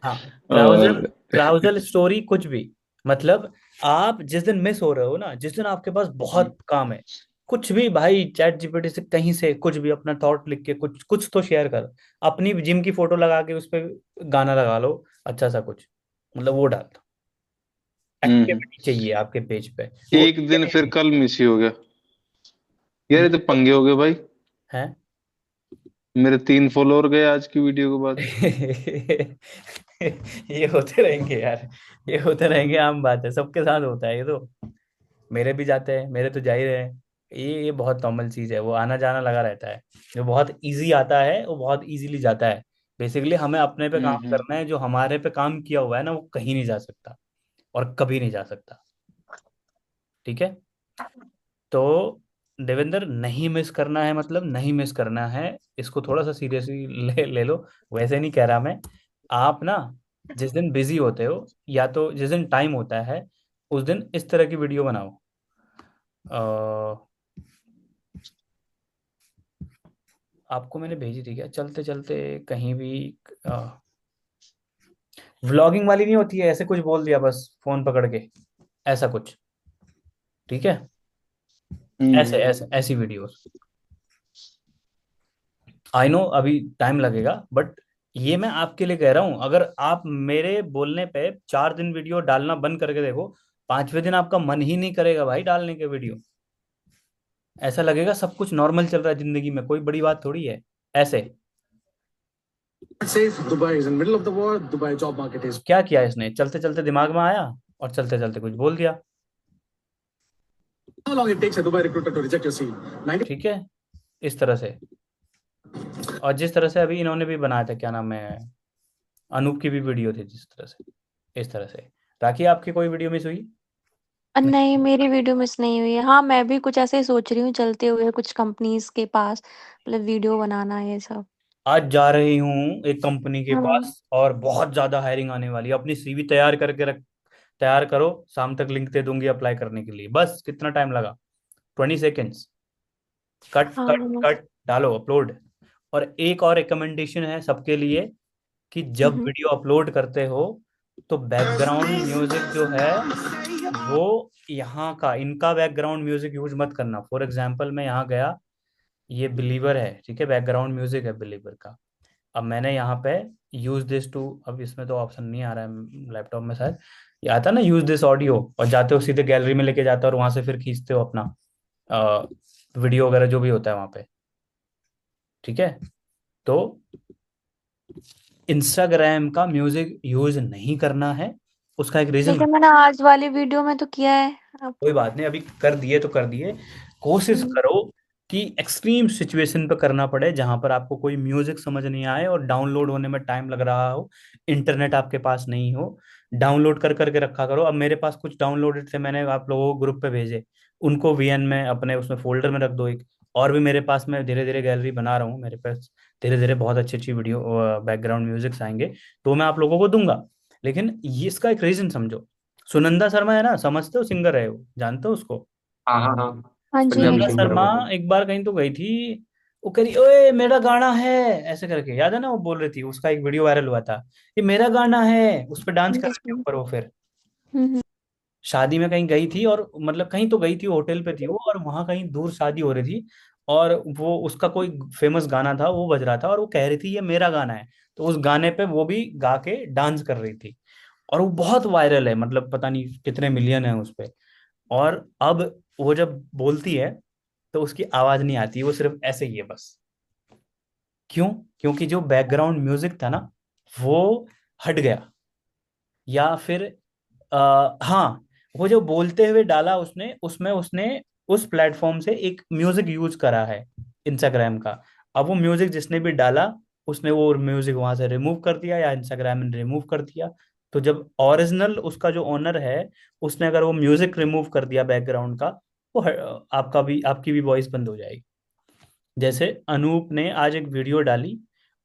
हाँ, क्राउजल और क्राउजल स्टोरी कुछ भी, मतलब आप जिस दिन मिस हो रहे हो ना, जिस दिन आपके पास बहुत काम है, कुछ भी भाई, चैट जीपीटी से कहीं से कुछ भी अपना थॉट लिख के कुछ कुछ तो शेयर कर। अपनी जिम की फोटो लगा के उस पर गाना लगा लो, अच्छा सा कुछ, मतलब वो डाल दो। एक्टिविटी चाहिए आपके पेज पे वो। एक दिन फिर कल मिस ही हो गया यार, ये तो पंगे हो गए भाई। है मेरे 3 फॉलोअर गए आज की वीडियो के बाद। ये होते रहेंगे यार, ये होते रहेंगे, आम बात है, सबके साथ होता है ये तो। मेरे भी जाते हैं, मेरे तो जा ही रहे हैं। ये बहुत नॉर्मल चीज है, वो आना जाना लगा रहता है। जो बहुत इजी आता है वो बहुत इजीली जाता है। बेसिकली हमें अपने पे काम हम्म। करना है, जो हमारे पे काम किया हुआ है ना वो कहीं नहीं जा सकता और कभी नहीं जा सकता। ठीक है। तो देवेंद्र, नहीं मिस करना है मतलब नहीं मिस करना है, इसको थोड़ा सा सीरियसली ले लो। वैसे नहीं कह रहा मैं। आप ना जिस दिन बिजी होते हो या तो जिस दिन टाइम होता है उस दिन इस तरह की वीडियो बनाओ। आपको मैंने भेजी थी क्या, चलते चलते कहीं भी। व्लॉगिंग वाली नहीं होती है, ऐसे कुछ बोल दिया बस फोन पकड़ के, ऐसा कुछ। ठीक है। ऐसे हम्म। ऐसे ऐसी वीडियोस। आई नो अभी टाइम लगेगा, बट ये मैं आपके लिए कह रहा हूं, अगर आप मेरे बोलने पे 4 दिन वीडियो डालना बंद करके देखो, 5वें दिन आपका मन ही नहीं करेगा भाई डालने के वीडियो। ऐसा लगेगा सब कुछ नॉर्मल चल रहा है जिंदगी में, कोई बड़ी बात थोड़ी है। ऐसे Says Dubai is in middle of the war. Dubai job market is. क्या किया इसने, चलते चलते दिमाग में आया और चलते चलते कुछ बोल दिया। How long it takes a Dubai recruiter to reject your CV? 90. ठीक है, इस तरह से। और जिस तरह से अभी इन्होंने भी बनाया था, क्या नाम है, अनूप की भी वीडियो थी जिस तरह से, इस तरह से। राखी, आपकी कोई वीडियो मिस हुई? नहीं, मेरी वीडियो मिस नहीं हुई है। हाँ, मैं भी कुछ ऐसे ही सोच रही हूँ चलते हुए कुछ कंपनीज के पास, मतलब वीडियो बनाना ये सब। आज जा रही हूँ एक कंपनी के हम्म। पास और बहुत ज्यादा हायरिंग आने वाली है, अपनी सीवी तैयार करके रख, तैयार करो, शाम तक लिंक दे दूंगी अप्लाई करने के लिए। बस कितना टाइम लगा, 20 सेकेंड्स। कट कट हाँ। कट, डालो अपलोड। और एक और रिकमेंडेशन है सबके लिए कि जब हम्म। वीडियो अपलोड करते हो तो बैकग्राउंड म्यूजिक जो है वो यहाँ का, इनका बैकग्राउंड म्यूजिक यूज मत करना। फॉर एग्जाम्पल मैं यहाँ गया, ये बिलीवर है, ठीक है, बैकग्राउंड म्यूजिक है बिलीवर का। अब मैंने यहाँ पे यूज दिस टू, अब इसमें तो ऑप्शन नहीं आ रहा है लैपटॉप में शायद, ये आता ना यूज दिस ऑडियो, और जाते हो सीधे गैलरी में लेके जाते हो और वहां से फिर खींचते हो अपना वीडियो वगैरह जो भी होता है वहां पे। ठीक है। तो इंस्टाग्राम का म्यूजिक यूज नहीं करना है, उसका एक रीजन। लेकिन मैंने आज वाली वीडियो में तो किया है अब। कोई बात नहीं, अभी कर दिए तो कर दिए। कोशिश हम्म। करो कि एक्सट्रीम सिचुएशन पे करना पड़े जहां पर आपको कोई म्यूजिक समझ नहीं आए और डाउनलोड होने में टाइम लग रहा हो, इंटरनेट आपके पास नहीं हो। डाउनलोड कर करके रखा करो। अब मेरे पास कुछ डाउनलोडेड थे, मैंने आप लोगों को ग्रुप पे भेजे, उनको वीएन में अपने उसमें फोल्डर में रख दो एक। और भी मेरे पास, मैं धीरे धीरे गैलरी बना रहा हूँ, मेरे पास धीरे धीरे बहुत अच्छी अच्छी वीडियो बैकग्राउंड म्यूजिक आएंगे, तो मैं आप लोगों को दूंगा। लेकिन ये इसका एक रीजन समझो। सुनंदा शर्मा है ना, समझते हो, सिंगर है वो, जानते हो उसको? हाँ हाँ हाँ, हाँ जी, हाँ पंजाबी सुनंदा जी। सिंगर है शर्मा वो तो। एक बार कहीं तो गई थी, वो कह रही ओए मेरा गाना है, ऐसे करके, याद है ना, वो बोल रही थी, उसका एक वीडियो वायरल हुआ था, ये मेरा गाना है, उस पर डांस कर रही थी हम्म। ऊपर वो। फिर हम्म। शादी में कहीं गई थी, और मतलब कहीं तो गई थी, होटल पे थी वो, और वहां कहीं दूर शादी हो रही थी, और वो उसका कोई फेमस गाना था वो बज रहा था, और वो कह रही थी ये मेरा गाना है। तो उस गाने पे वो भी गा के डांस कर रही थी, और वो बहुत वायरल है, मतलब पता नहीं कितने मिलियन है उस पे। और अब वो जब बोलती है तो उसकी आवाज नहीं आती, वो सिर्फ ऐसे ही है बस। क्यों? क्योंकि जो बैकग्राउंड म्यूजिक था ना वो हट गया, या फिर हाँ, वो जो बोलते हुए डाला उसने, उसमें उसने उस प्लेटफॉर्म से एक म्यूजिक यूज करा है, इंस्टाग्राम का। अब वो म्यूजिक जिसने भी डाला, उसने वो म्यूजिक वहां से रिमूव कर दिया या इंस्टाग्राम ने रिमूव कर दिया। तो जब ओरिजिनल उसका जो ओनर है, उसने अगर वो म्यूजिक रिमूव कर दिया बैकग्राउंड का, वो आपका भी, आपकी भी वॉइस बंद हो जाएगी। जैसे अनूप ने आज एक वीडियो डाली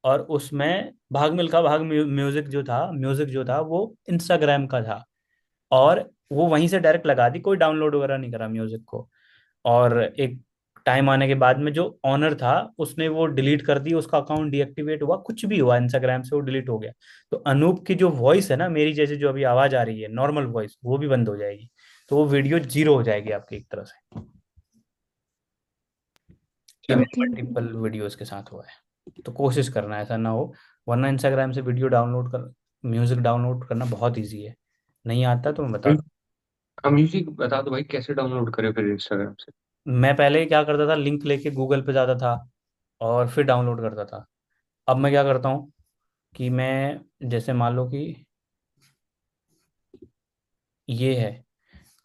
और उसमें भाग मिल्खा भाग म्यूजिक जो था वो इंस्टाग्राम का था, और वो वहीं से डायरेक्ट लगा दी, कोई डाउनलोड वगैरह नहीं करा म्यूजिक को। और एक टाइम आने के बाद में जो ऑनर था उसने वो डिलीट कर दी, उसका अकाउंट डीएक्टिवेट हुआ, कुछ भी हुआ इंस्टाग्राम से, वो डिलीट हो गया। तो अनूप की जो वॉइस है ना, मेरी जैसे जो अभी आवाज आ रही है नॉर्मल वॉइस, वो भी बंद हो जाएगी। तो वो वीडियो जीरो हो जाएगी आपकी एक तरह से। ये ठीक मेरे है। मल्टीपल वीडियोस के साथ हुआ है, तो कोशिश करना ऐसा ना हो। वरना इंस्टाग्राम से वीडियो डाउनलोड कर, म्यूजिक डाउनलोड करना बहुत ईजी है। नहीं आता तो मैं बता दूं। हम म्यूजिक बता दो भाई, कैसे डाउनलोड करें फिर इंस्टाग्राम से? मैं पहले क्या करता था, लिंक लेके गूगल पे जाता था, और फिर डाउनलोड करता था। अब मैं क्या करता हूँ कि मैं जैसे मान लो कि ये है,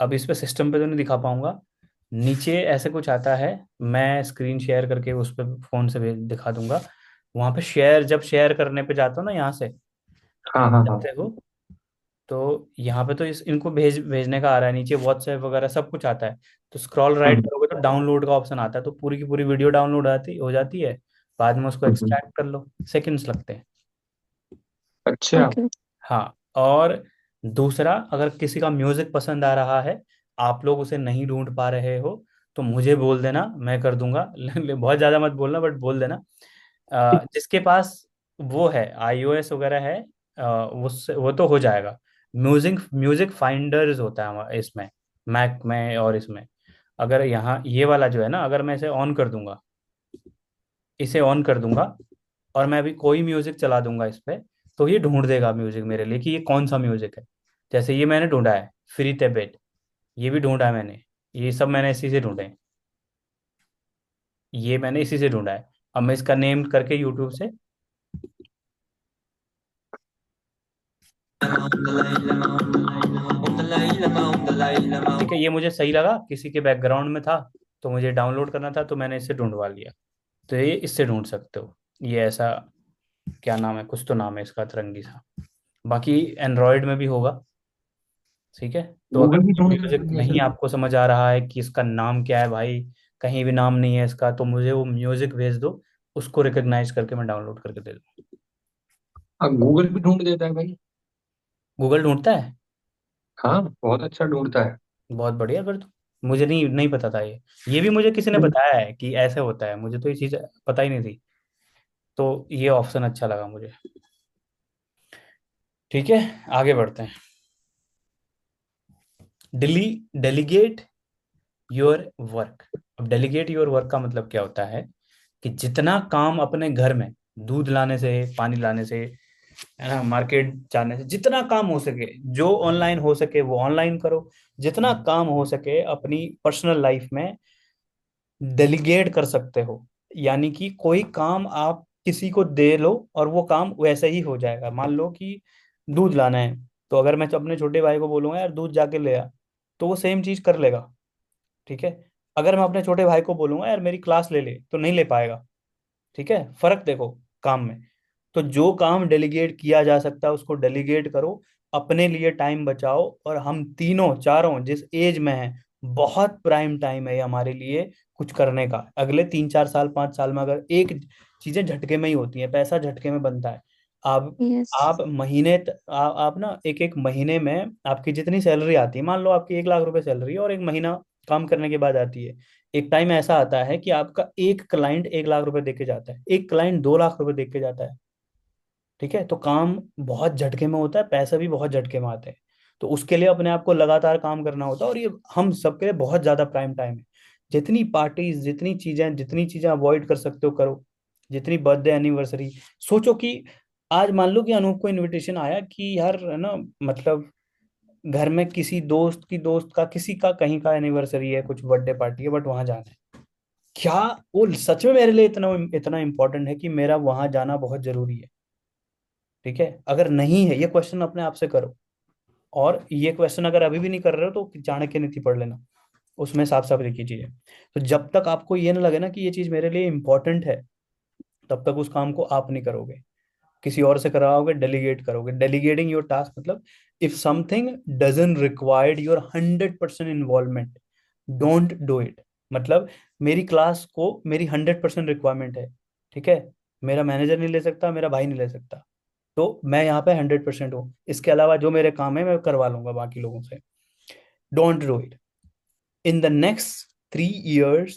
अब इस पे सिस्टम पे तो नहीं दिखा पाऊंगा, नीचे ऐसे कुछ आता है, मैं स्क्रीन शेयर करके उस पे फोन से दिखा दूंगा। वहां पे शेयर, जब शेयर करने पे जाता हूँ ना यहाँ से, हाँ हाँ जब हाँ। देखो तो यहाँ पे तो इनको भेजने का आ रहा है, नीचे व्हाट्सएप वगैरह सब कुछ आता है। तो स्क्रॉल राइट हम्म, करोगे तो डाउनलोड का ऑप्शन आता है, तो पूरी की पूरी वीडियो डाउनलोड हो जाती है। बाद में उसको हम्म। एक्सट्रैक्ट कर लो, सेकंड्स लगते हैं। अच्छा। ओके। हाँ। और दूसरा, अगर किसी का म्यूजिक पसंद आ रहा है, आप लोग उसे नहीं ढूंढ पा रहे हो, तो मुझे बोल देना, मैं कर दूंगा। बहुत ज्यादा मत बोलना, बट बोल देना। जिसके पास वो है, iOS वगैरह है, वो तो हो जाएगा। म्यूजिक म्यूजिक फाइंडर्स होता है इसमें, मैक में और इसमें। अगर यहाँ ये वाला जो है ना, अगर मैं इसे ऑन कर दूंगा, इसे ऑन कर दूंगा, और मैं अभी कोई म्यूजिक चला दूंगा इस पे, तो ये ढूंढ देगा म्यूजिक मेरे लिए कि ये कौन सा म्यूजिक है। जैसे ये मैंने ढूंढा है, फ्री तेबेट, ये भी ढूंढा है मैंने, ये सब मैंने इसी से ढूंढे हैं। ये मैंने इसी से ढूंढा है। अब मैं इसका नेम करके यूट्यूब से, ठीक है, ये मुझे सही लगा, किसी के बैकग्राउंड में था तो मुझे डाउनलोड करना था, तो मैंने इसे ढूंढवा लिया। तो ये इससे ढूंढ सकते हो। ये ऐसा, क्या नाम है, कुछ तो नाम है इसका अतरंगी सा। बाकी एंड्रॉयड में भी होगा। ठीक है। तो अगर गूगल भी ढूंढ म्यूजिक लेगा नहीं जैसे। आपको समझ आ रहा है कि इसका नाम क्या है भाई, कहीं भी नाम नहीं है इसका, तो मुझे वो म्यूजिक भेज दो, उसको रिकॉग्नाइज करके मैं डाउनलोड करके दे दूँ। हाँ, गूगल भी ढूंढ देता है भाई। गूगल ढूंढता है? हाँ, बहुत अच्छा ढूंढता है। बहुत बढ़िया। फिर तो मुझे नहीं नहीं पता था ये भी मुझे किसी ने बताया है कि ऐसे होता है, मुझे तो ये चीज़ पता ही नहीं थी। तो ये ऑप्शन अच्छा लगा मुझे। ठीक है, आगे बढ़ते हैं। Delegate your work. अब डेलीगेट योर वर्क का मतलब क्या होता है कि जितना काम अपने घर में, दूध लाने से, पानी लाने से, है ना, मार्केट जाने से, जितना काम हो सके, जो ऑनलाइन हो सके वो ऑनलाइन करो। जितना काम हो सके अपनी पर्सनल लाइफ में डेलीगेट कर सकते हो। यानी कि कोई काम आप किसी को दे लो और वो काम वैसे ही हो जाएगा। मान लो कि दूध लाना है, तो अगर मैं अपने छोटे भाई को बोलूंगा यार दूध जाके ले आ, तो वो सेम चीज कर लेगा। ठीक है। अगर मैं अपने छोटे भाई को बोलूंगा यार मेरी क्लास ले ले, तो नहीं ले पाएगा। ठीक है, फर्क देखो काम में। तो जो काम डेलीगेट किया जा सकता है उसको डेलीगेट करो, अपने लिए टाइम बचाओ। और हम तीनों चारों जिस एज में हैं, बहुत प्राइम टाइम है ये हमारे लिए कुछ करने का। अगले 3 4 साल 5 साल में अगर एक चीजें झटके में ही होती हैं, पैसा झटके में बनता है। आप यस। आप महीने आप ना एक एक महीने में आपकी जितनी सैलरी आती है, मान लो आपकी 1 लाख रुपए सैलरी है, और एक महीना काम करने के बाद आती है, एक टाइम ऐसा आता है कि आपका एक क्लाइंट 1 लाख रुपए देके जाता है, एक क्लाइंट 2 लाख रुपए देके जाता है। ठीक है। तो काम बहुत झटके में होता है, पैसा भी बहुत झटके में आते हैं। तो उसके लिए अपने आप को लगातार काम करना होता है, और ये हम सबके लिए बहुत ज्यादा प्राइम टाइम है। जितनी पार्टीज, जितनी चीजें अवॉइड कर सकते हो करो। जितनी बर्थडे एनिवर्सरी, सोचो कि आज मान लो कि अनूप को इनविटेशन आया कि यार है ना, मतलब घर में किसी दोस्त की दोस्त का, किसी का कहीं का एनिवर्सरी है, कुछ बर्थडे पार्टी है, बट वहां जाना है। क्या वो सच में मेरे लिए इतना इतना इंपॉर्टेंट है कि मेरा वहां जाना बहुत जरूरी है? ठीक है। अगर नहीं है, ये क्वेश्चन अपने आप से करो। और ये क्वेश्चन अगर अभी भी नहीं कर रहे हो तो चाणक्य नीति पढ़ लेना, उसमें साफ साफ लिखी चीजें। तो जब तक आपको ये ना लगे ना कि ये चीज मेरे लिए इंपॉर्टेंट है, तब तक उस काम को आप नहीं करोगे, किसी और से कराओगे, डेलीगेट करोगे। डेलीगेटिंग योर टास्क मतलब, if something doesn't required your 100% involvement, don't do it. मतलब मेरी क्लास को मेरी 100% रिक्वायरमेंट है, ठीक है, मेरा मैनेजर नहीं ले सकता, मेरा भाई नहीं ले सकता, तो मैं यहाँ पे 100% हूँ। इसके अलावा जो मेरे काम है मैं करवा लूंगा बाकी लोगों से। Don't do it. In the next 3 years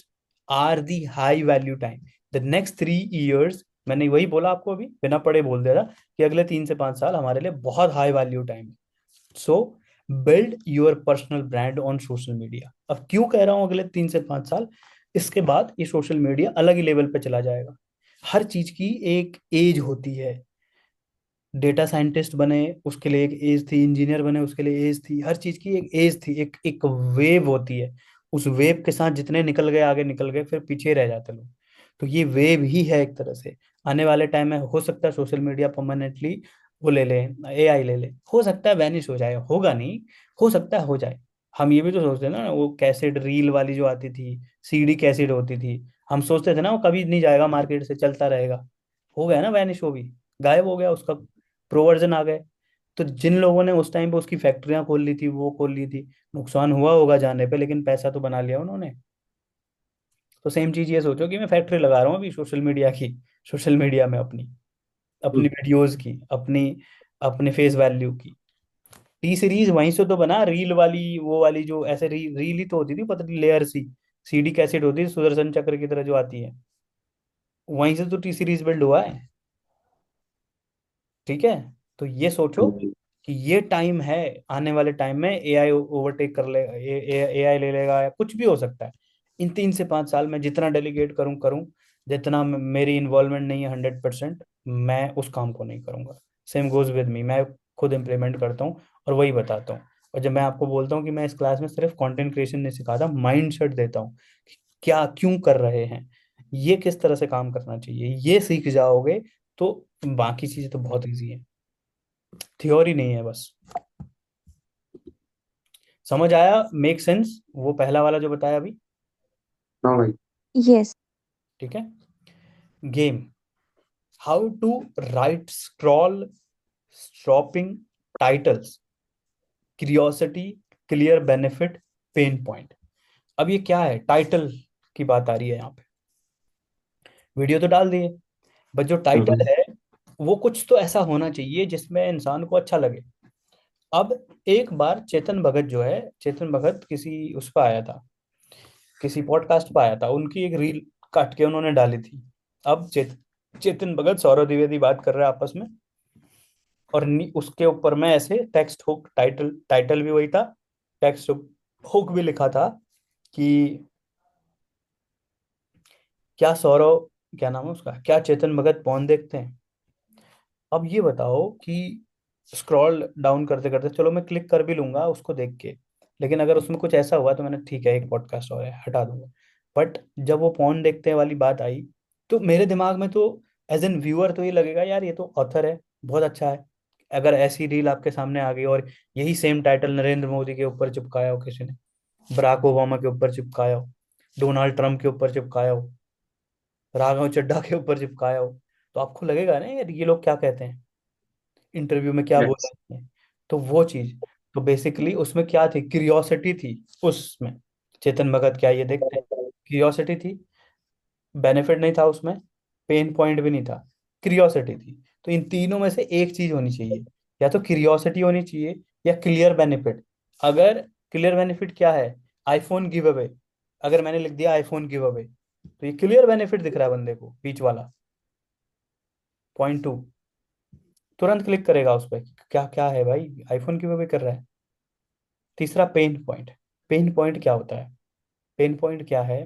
are the high value time. The next 3 years, मैंने वही बोला आपको अभी, बिना पढ़े बोल दे रहा कि अगले 3 से 5 साल हमारे लिए बहुत हाई वैल्यू टाइम है। सो build your personal brand on social media. अब क्यों कह रहा हूं अगले 3 से 5 साल? इसके बाद ये सोशल मीडिया अलग ही लेवल पे चला जाएगा। हर चीज की एक एज होती है। डेटा साइंटिस्ट बने उसके लिए एक एज थी, इंजीनियर बने उसके लिए एज थी, हर चीज की एक एज थी, एक एक वेव होती है। उस वेव के साथ जितने निकल गए आगे निकल गए, फिर पीछे रह जाते लोग। तो ये वेव ही है एक तरह से। आने वाले टाइम में हो सकता है सोशल मीडिया परमानेंटली वो ले ले, एआई ले ले, हो सकता है वैनिश हो जाए, होगा नहीं, हो सकता है हो जाए। हम ये भी तो सोचते हैं ना, वो कैसेट रील वाली जो आती थी, सीडी कैसेट होती थी, हम सोचते थे ना वो कभी नहीं जाएगा मार्केट से, चलता रहेगा। हो गया ना वैनिश, वो भी गायब हो गया, उसका प्रोवर्जन आ गए। तो जिन लोगों ने उस टाइम पे उसकी फैक्ट्रियां खोल ली थी, वो खोल ली थी, नुकसान हुआ होगा जाने पे, लेकिन पैसा तो बना लिया उन्होंने। तो सेम चीज ये सोचो कि मैं फैक्ट्री लगा रहा हूँ अभी सोशल मीडिया की, सोशल मीडिया में अपनी अपनी वीडियोस की, अपनी अपने फेस वैल्यू की। टी सीरीज वहीं से तो बना, रील वाली, वो वाली जो ऐसे रील ही तो होती थी पतली लेयर सी, सीडी कैसेट होती थी सुदर्शन चक्र की तरह जो आती है, वहीं से तो टी सीरीज बिल्ड हुआ है। ठीक है। तो ये सोचो कि ये टाइम है, आने वाले टाइम में एआई ओवरटेक कर ले, एआई ले लेगा, या कुछ भी हो सकता है। इन 3 से 5 साल में जितना डेलीगेट करूं करूं, जितना मेरी इन्वॉल्वमेंट नहीं है 100%, मैं उस काम को नहीं करूंगा। सेम गोज विद मी, मैं खुद इम्प्लीमेंट करता हूँ और वही बताता हूँ। और जब मैं आपको बोलता हूँ कि मैं इस क्लास में सिर्फ कंटेंट क्रिएशन नहीं सिखाता, माइंड सेट देता हूँ कि क्या क्यों कर रहे हैं, ये किस तरह से काम करना चाहिए, ये सीख जाओगे तो बाकी चीजें तो बहुत ईजी है। थ्योरी नहीं है बस। समझ आया? मेक सेंस वो पहला वाला जो बताया अभी? हाँ भाई। यस। ठीक है। Game, how to write scroll stopping titles, curiosity, clear benefit, pain point. अब ये क्या है, टाइटल की बात आ रही है यहाँ पे। वीडियो तो डाल दिए, बट जो टाइटल है वो कुछ तो ऐसा होना चाहिए जिसमें इंसान को अच्छा लगे। अब एक बार चेतन भगत जो है, चेतन भगत किसी उस पर आया था, किसी पॉडकास्ट पर आया था, उनकी एक रील काट के उन्होंने डाली थी। अब चेतन भगत सौरभ द्विवेदी बात कर रहे हैं आपस में, और उसके ऊपर में ऐसे टेक्स्ट हुक, टाइटल टाइटल भी वही था, टेक्स्ट हुक भी लिखा था कि क्या सौरभ, क्या नाम है उसका, क्या चेतन भगत पॉन देखते हैं? अब ये बताओ कि स्क्रॉल डाउन करते करते, चलो मैं क्लिक कर भी लूंगा उसको देख के, लेकिन अगर उसमें कुछ ऐसा हुआ तो मैंने ठीक है एक पॉडकास्ट और है हटा दूंगा। बट जब वो पॉन देखते वाली बात आई, तो मेरे दिमाग में तो एज एन व्यूअर तो ये लगेगा यार ये तो ऑथर है, बहुत अच्छा है। अगर ऐसी रील आपके सामने आ गई और यही सेम टाइटल नरेंद्र मोदी के ऊपर चिपकाया हो किसी ने, बराक ओबामा के ऊपर चिपकाया हो, डोनाल्ड ट्रंप के ऊपर चिपकाया हो, राघव चड्ढा के ऊपर चिपकाया हो, तो आपको लगेगा ना यार ये लोग क्या कहते हैं, इंटरव्यू में क्या बोला Yes. है। तो वो चीज, तो बेसिकली उसमें क्या थी, क्यूरियोसिटी थी उसमें, चेतन भगत क्या ये देखते हैं, क्यूरियोसिटी थी। बेनिफिट नहीं था उसमें, पेन पॉइंट भी नहीं था, क्यूरियोसिटी थी। तो इन तीनों में से एक चीज होनी चाहिए, या तो क्यूरियोसिटी होनी चाहिए या क्लियर बेनिफिट। अगर क्लियर बेनिफिट क्या है, आईफोन गिव अवे, अगर मैंने लिख दिया आईफोन गिव अवे, तो ये क्लियर बेनिफिट दिख रहा है बंदे को, बीच वाला पॉइंट 2, तुरंत क्लिक करेगा उस पर, क्या क्या है भाई, आईफोन गिव अवे कर रहा है। तीसरा पेन पॉइंट, पेन पॉइंट क्या होता है, पेन पॉइंट क्या है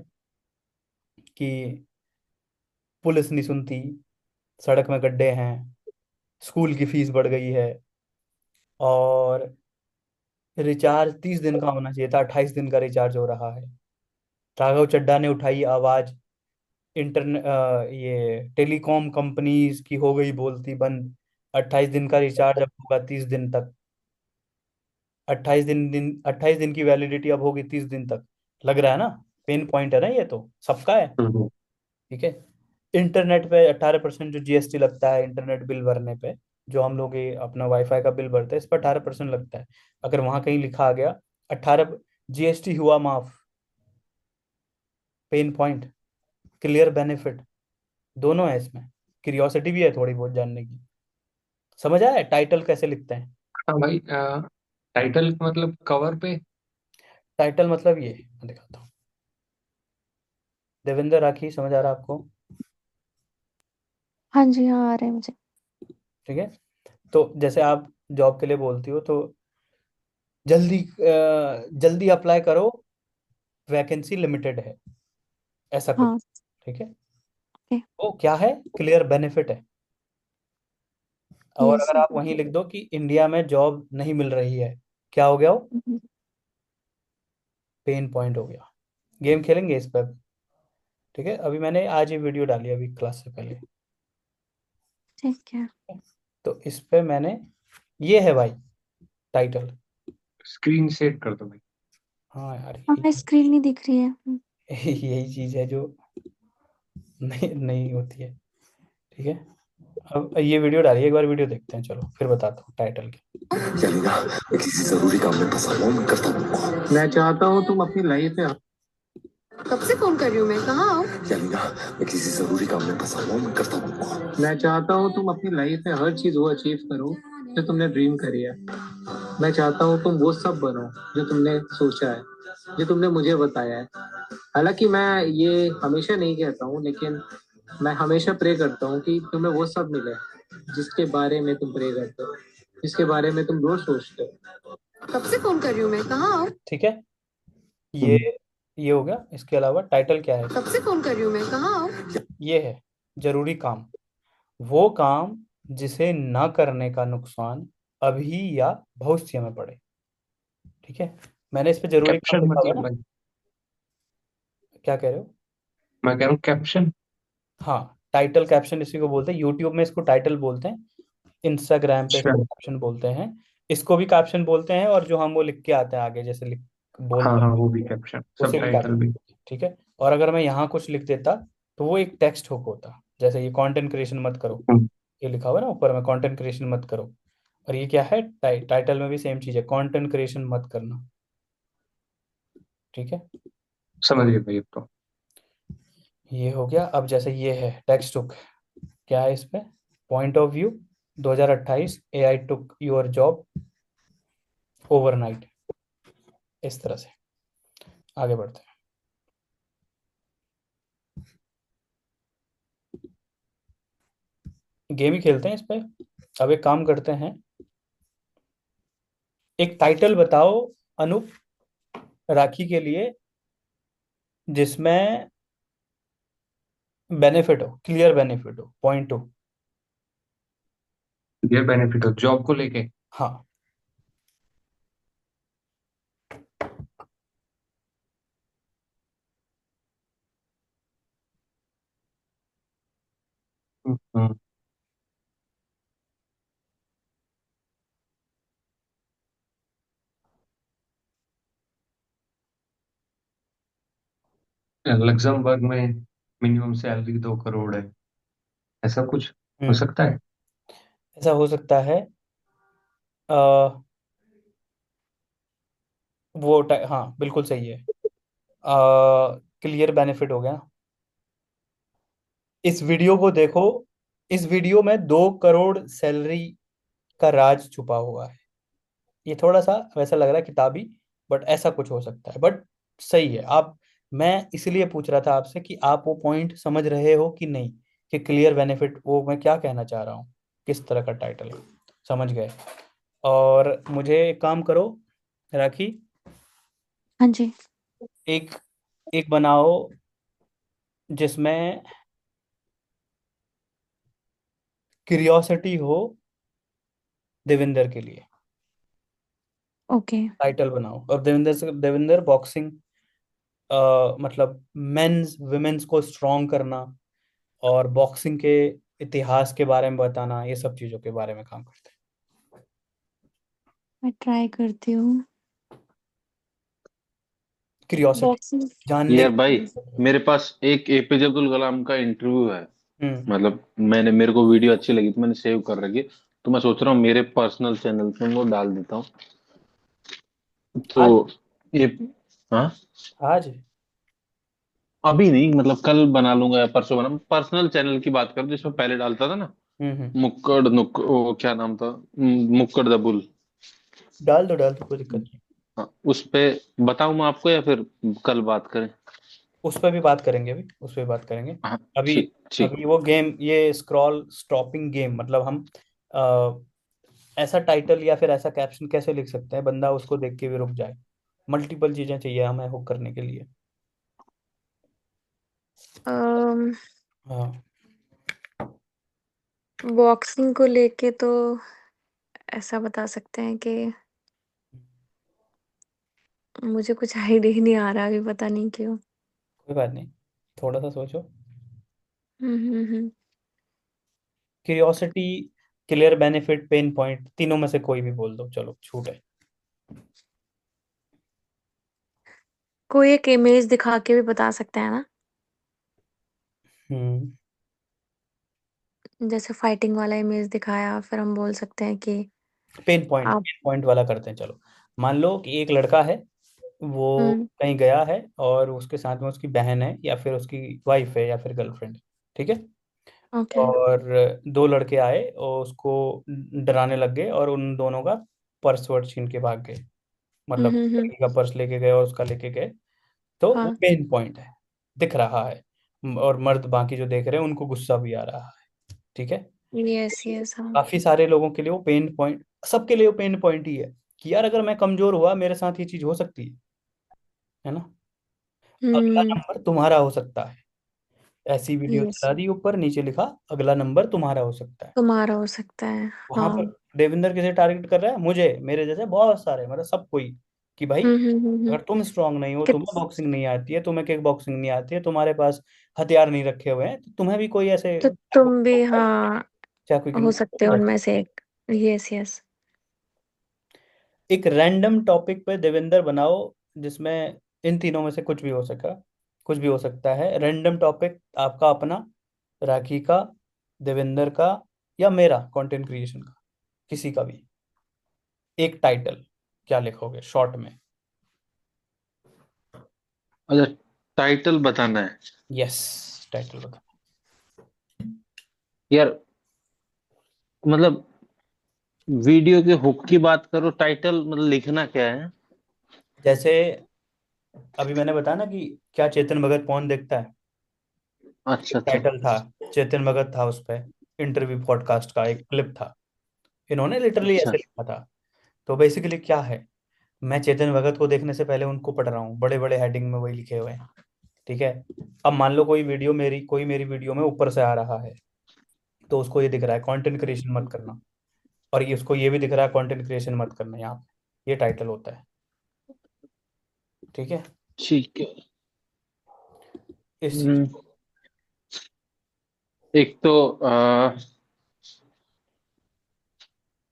कि पुलिस नहीं सुनती, सड़क में गड्ढे हैं, स्कूल की फीस बढ़ गई है, और रिचार्ज 30 दिन का होना चाहिए था, 28 दिन का रिचार्ज हो रहा है। राघव चड्ढा ने उठाई आवाज, इंटरनेट ये टेलीकॉम कंपनीज की हो गई बोलती बंद, 28 दिन का रिचार्ज अब होगा 30 दिन तक, 28 दिन की वैलिडिटी अब होगी 30 दिन तक। लग रहा है ना, पेन पॉइंट है ना, ये तो सबका है। ठीक है। इंटरनेट पे 18% जो जीएसटी लगता है इंटरनेट बिल भरने पे, जो हम लोग ये अपना वाईफाई का बिल भरते हैं, इस पर 18% लगता है। अगर वहां कहीं लिखा आ गया 18, जीएसटी हुआ माफ, पेन पॉइंट, क्लियर बेनिफिट, दोनों है इसमें, क्यूरियोसिटी भी है थोड़ी बहुत जानने की। समझ आया टाइटल कैसे लिखते हैं? हाँ भाई, टाइटल मतलब कवर पे। टाइटल मतलब ये मैं दिखाता हूँ, देवेंद्र राखी, समझ आ रहा है आपको? हाँ जी, हाँ आ रहे हैं मुझे। ठीक है। तो जैसे आप जॉब के लिए बोलती हो, तो जल्दी जल्दी अप्लाई करो, वैकेंसी लिमिटेड है, ऐसा कुछ। हाँ। ठीक है। ओके। वो क्या है, क्लियर बेनिफिट है। और यस। अगर आप वहीं लिख दो कि इंडिया में जॉब नहीं मिल रही है, क्या हो गया वो, पेन पॉइंट हो गया। गेम खेलेंगे इस पर? ठीक है, अभी मैंने आज ये वीडियो डाली अभी क्लास से पहले। ठीक है। तो इस पे मैंने, ये है भाई टाइटल। स्क्रीन शेयर कर दो भाई। हाँ यार, हाँ, स्क्रीन नहीं दिख रही है। यही चीज है जो नहीं नहीं होती है। ठीक है, अब ये वीडियो डालिए, एक बार वीडियो देखते हैं, चलो फिर बताता हूँ टाइटल की। यलीना, मैं किसी जरूरी काम में फंसा हुआ हूं, मैं करता हूँ। मैं चाहता हूँ तुम अपनी लाइफ में कब से फोन कर रही हूँ मैं, कहाँ हो? यलीना, मैं किसी जरूरी काम में फंसा हुआ हूं, मैं करता हूँ। मैं चाहता हूँ तुम अपनी लाइफ में हर चीज वो अचीव करो जो तुमने ड्रीम करी है। मैं चाहता हूँ तुम वो सब बनो जो तुमने सोचा है, जो तुमने मुझे बताया है। हालांकि मैं ये हमेशा नहीं कहता हूँ, लेकिन मैं हमेशा प्रे करता हूँ कि तुम्हें वो सब मिले जिसके बारे में तुम प्रे करते हो, जिसके बारे में तुम रोज सोचते हो। कब से फोन कर रही हूँ मैं, कहाँ हो? ठीक है, ये ये हो गया। इसके अलावा टाइटल क्या है? कब से फोन कर रही हूँ मैं, कहाँ हो? ये है जरूरी काम, वो काम जिसे न करने का नुकसान अभी या भविष्य में पड़े। ठीक है, मैंने इस पे जरूरी काम कैप्शन लिखा हुआ है मतलब ना। भाई, क्या कह रहे हो? मैं कह रहा हूँ कैप्शन। हाँ, टाइटल कैप्शन इसी को बोलते हैं। यूट्यूब में इसको टाइटल बोलते हैं, इंस्टाग्राम पे अच्छा। इसको कैप्शन बोलते हैं, इसको भी कैप्शन बोलते हैं, और जो हम वो लिख के आते हैं आगे जैसे लिख हाँ बोलते हाँ, हैं वो भी कैप्शन, सब उसे भी टाइटल कैप्शन भी। बोलते हैं। ठीक है, और अगर मैं यहाँ कुछ लिख देता तो वो एक टेक्स्ट हुक होता, जैसे ये कंटेंट क्रिएशन मत करो, ये लिखा हुआ है ना ऊपर में, कंटेंट क्रिएशन मत करो। और ये क्या है, टाइटल में भी सेम चीज है, कंटेंट क्रिएशन मत करना। ठीक है, समझ गए भाई अब तो। ये हो गया। अब जैसे ये है टेक्स्ट हुक, क्या है इस पे? Point of view 2028, AI took your job overnight. इस तरह से आगे बढ़ते हैं। गेम ही खेलते हैं इस पे। अब एक काम करते हैं, एक टाइटल बताओ अनूप, राखी के लिए, जिसमें बेनिफिट हो, क्लियर बेनिफिट हो, पॉइंट हो। ये बेनिफिट हो जॉब को लेके। हाँ, हम्म, लग्जमबर्ग में मिनिमम सैलरी 2 करोड़ है, ऐसा कुछ हो सकता है। ऐसा हो सकता है। हाँ बिल्कुल सही है। क्लियर बेनिफिट हो गया। इस वीडियो को देखो, इस वीडियो में 2 करोड़ सैलरी का राज छुपा हुआ है। ये थोड़ा सा वैसा लग रहा है किताबी, बट ऐसा कुछ हो सकता है, बट सही है। आप, मैं इसलिए पूछ रहा था आपसे कि आप वो पॉइंट समझ रहे हो कि नहीं, कि क्लियर बेनिफिट वो मैं क्या कहना चाह रहा हूँ, किस तरह का टाइटल है, समझ गए? और मुझे एक काम करो राखी, हाँ जी। एक एक बनाओ जिसमें क्यूरियोसिटी हो देविंदर के लिए। ओके। टाइटल बनाओ, और देविंदर बॉक्सिंग, मतलब मेंस विमेंस को स्ट्रॉन्ग करना और बॉक्सिंग के इतिहास के बारे में बताना, ये सब चीजों के बारे में काम करते मैं ट्राई करती हूँ। हैं। Curiosity, boxing. जानने यार की। भाई, मेरे पास एक एपीजे अब्दुल कलाम का इंटरव्यू है। हम्म। मतलब मेरे को वीडियो अच्छी लगी तो मैंने सेव कर रखी। तो मैं सोच रहा हूँ मेरे पर्सनल चैनल पे वो डाल देता हूँ। तो आज? ये, हाँ, आज? अभी नहीं, मतलब कल बना लूंगा या परसों बना। पर्सनल चैनल की बात करूँ जिसमें पहले डालता था ना, हम्म। मुक्कड़ नुक वो क्या नाम था, मुक्कड़ द बुल। डाल दो, कोई दिक्कत नहीं। हाँ, उस पे बताऊं मैं आपको या फिर कल बात करें? उस पर भी बात करेंगे, अभी उस पर भी बात करेंगे। हाँ, अभी ठीक ठीक। अभी वो गेम, ये स्क्रॉल स्टॉपिंग गेम, मतलब हम ऐसा टाइटल या फिर ऐसा कैप्शन कैसे लिख सकते हैं बंदा उसको देख के भी रुक जाए। मल्टीपल चीजें चाहिए हमें हुक करने के लिए। हाँ, बॉक्सिंग को लेके तो ऐसा बता सकते हैं कि मुझे कुछ आइडिया नहीं आ रहा अभी, पता नहीं क्यों। कोई बात नहीं। थोड़ा सा सोचो। हम्म। Curiosity, clear benefit, pain point, तीनों में से कोई भी बोल दो, चलो छूट है। कोई एक इमेज दिखा के भी बता सकते हैं ना, हम्म। जैसे फाइटिंग वाला इमेज दिखाया, फिर हम बोल सकते हैं कि आप। पेन पॉइंट वाला करते हैं, चलो। मान लो कि एक लड़का है, वो हम्म। कहीं गया है और उसके साथ में उसकी बहन है या फिर उसकी वाइफ है या फिर गर्लफ्रेंड है, ठीक है। ओके। और दो लड़के आए और उसको डराने लग गए और उन दोनों का पर्स वर्स छीन के भाग गए। मतलब हम्म। लड़की का पर्स लेके गए और उसका लेके गए। तो वो हाँ। पेन पॉइंट है, दिख रहा है। और मर्द बाकी जो देख रहे हैं उनको गुस्सा भी आ रहा है, ठीक है। यस यस, हाँ। काफी सारे लोगों के लिए वो पेन पॉइंट, सबके लिए वो पेन पॉइंट ही है कि यार अगर मैं कमजोर हुआ मेरे साथ ये चीज हो सकती है ना। अगला हम्म। नंबर तुम्हारा हो सकता है। ऐसी वीडियो यस, चला दी, ऊपर नीचे लिखा अगला नंबर तुम्हारा हो सकता है। तुम्हारा हो सकता है। वहां पर हाँ। देवेंद्र किसे टारगेट कर रहा है? मुझे, मेरे जैसे बहुत सारे, मतलब सब कोई, कि भाई हम्म। अगर तुम स्ट्रांग नहीं हो, कि तुम्हें बॉक्सिंग नहीं आती है, तुम्हें किक बॉक्सिंग नहीं आती है, तुम्हारे पास हथियार नहीं रखे हुए हैं, तो तुम्हें भी कोई ऐसे तो तुम भी, हाँ, चाकू की हो नोक सकते पे हो रख। उनमें से एक। Yes yes. एक रैंडम टॉपिक पे देवेंद्र बनाओ, जिसमें इन तीनों में से कुछ भी हो सका, कुछ भी हो सकता है। रैंडम टॉपिक आपका अपना, राखी का, देवेंद्र का, या मेरा कंटेंट क्रिएशन का, किसी का भी। एक टाइटल क्या लिखोगे शॉर्ट में? अच्छा, टाइटल बताना है। यस, टाइटल बता। यार मतलब वीडियो के हुक की बात करो, टाइटल मतलब लिखना क्या है? जैसे अभी मैंने बताया ना कि क्या चेतन भगत कौन देखता है, अच्छा एक अच्छा टाइटल था, चेतन भगत था उस पे, इंटरव्यू पॉडकास्ट का एक क्लिप था, इन्होंने लिटरली अच्छा। ऐसे लिखा था। तो बेसिकली क्या है, मैं चेतन भगत को देखने से पहले उनको पढ़ रहा हूँ, बड़े बड़े हेडिंग में वही लिखे हुए हैं, ठीक है। अब मान लो कोई मेरी वीडियो में ऊपर से आ रहा है, तो उसको ये दिख रहा है कंटेंट क्रिएशन मत करना, और ये उसको ये भी दिख रहा है कंटेंट क्रिएशन मत करना, यहाँ पे ये टाइटल होता है, ठीक है। ठीक है। इस चीज। हम्म, एक तो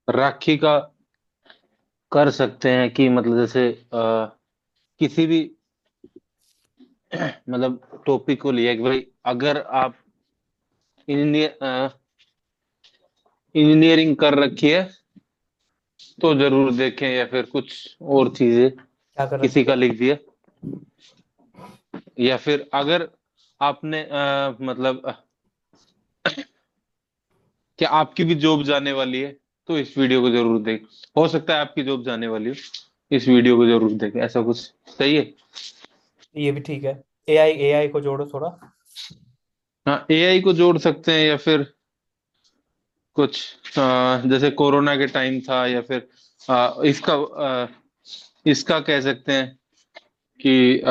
राखी का कर सकते हैं कि मतलब जैसे किसी भी मतलब टॉपिक को लिया कि भाई अगर आप इंजीनियरिंग कर रखी है तो जरूर देखें, या फिर कुछ और चीजें क्या कर किसी रखी का है? लिख दिया। या फिर अगर आपने मतलब क्या आपकी भी जॉब जाने वाली है तो इस वीडियो को जरूर देख, हो सकता है आपकी जॉब जाने वाली हो, इस वीडियो को जरूर देखें, ऐसा कुछ सही है। ये भी ठीक है। एआई को जोड़ो थोड़ा। हाँ, एआई को जोड़ सकते हैं, या फिर कुछ जैसे कोरोना के टाइम था, या फिर इसका कह सकते हैं कि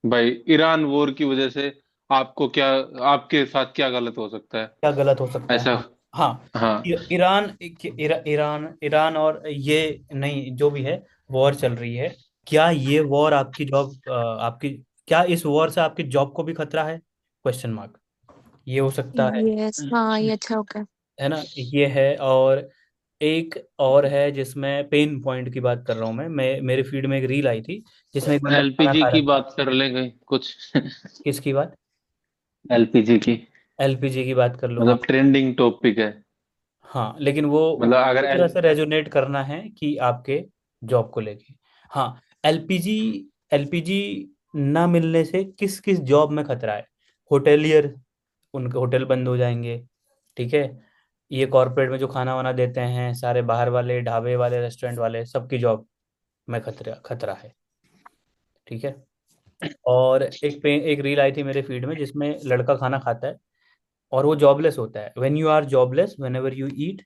भाई ईरान वॉर की वजह से आपको क्या, आपके साथ क्या गलत हो सकता है, क्या गलत हो सकता है, ऐसा। हाँ। हाँ, हाँ ईरान और ये, नहीं जो भी है, वॉर चल रही है, क्या ये वॉर आपकी जॉब, आपकी, क्या इस वॉर से आपकी जॉब को भी खतरा है? क्वेश्चन मार्क, ये हो सकता यस, हाँ, ये अच्छा होगा। है ना। ये है। और एक और है जिसमें पेन पॉइंट की बात कर रहा हूँ मैं मेरे फीड में एक रील आई थी जिसमें एक बंदा खाना एलपीजी खा रहा की था। बात कर लेंगे कुछ। किसकी बात? एलपीजी की एलपीजी की बात कर लो, हाँ। मतलब ट्रेंडिंग टॉपिक है। हाँ, लेकिन वो मतलब अगर किस तरह से रेजोनेट करना है कि आपके जॉब को लेके। हाँ, एलपीजी, एलपीजी ना मिलने से किस किस जॉब में खतरा है? होटेलियर, उनके होटल बंद हो जाएंगे, ठीक है। ये कॉर्पोरेट में जो खाना वाना देते हैं, सारे बाहर वाले ढाबे वाले रेस्टोरेंट वाले, सबकी जॉब में खतरा खतरा है, ठीक है। और एक रील आई थी मेरे फीड में जिसमें लड़का खाना खाता है और वो जॉबलेस होता है। When you are jobless, whenever you eat,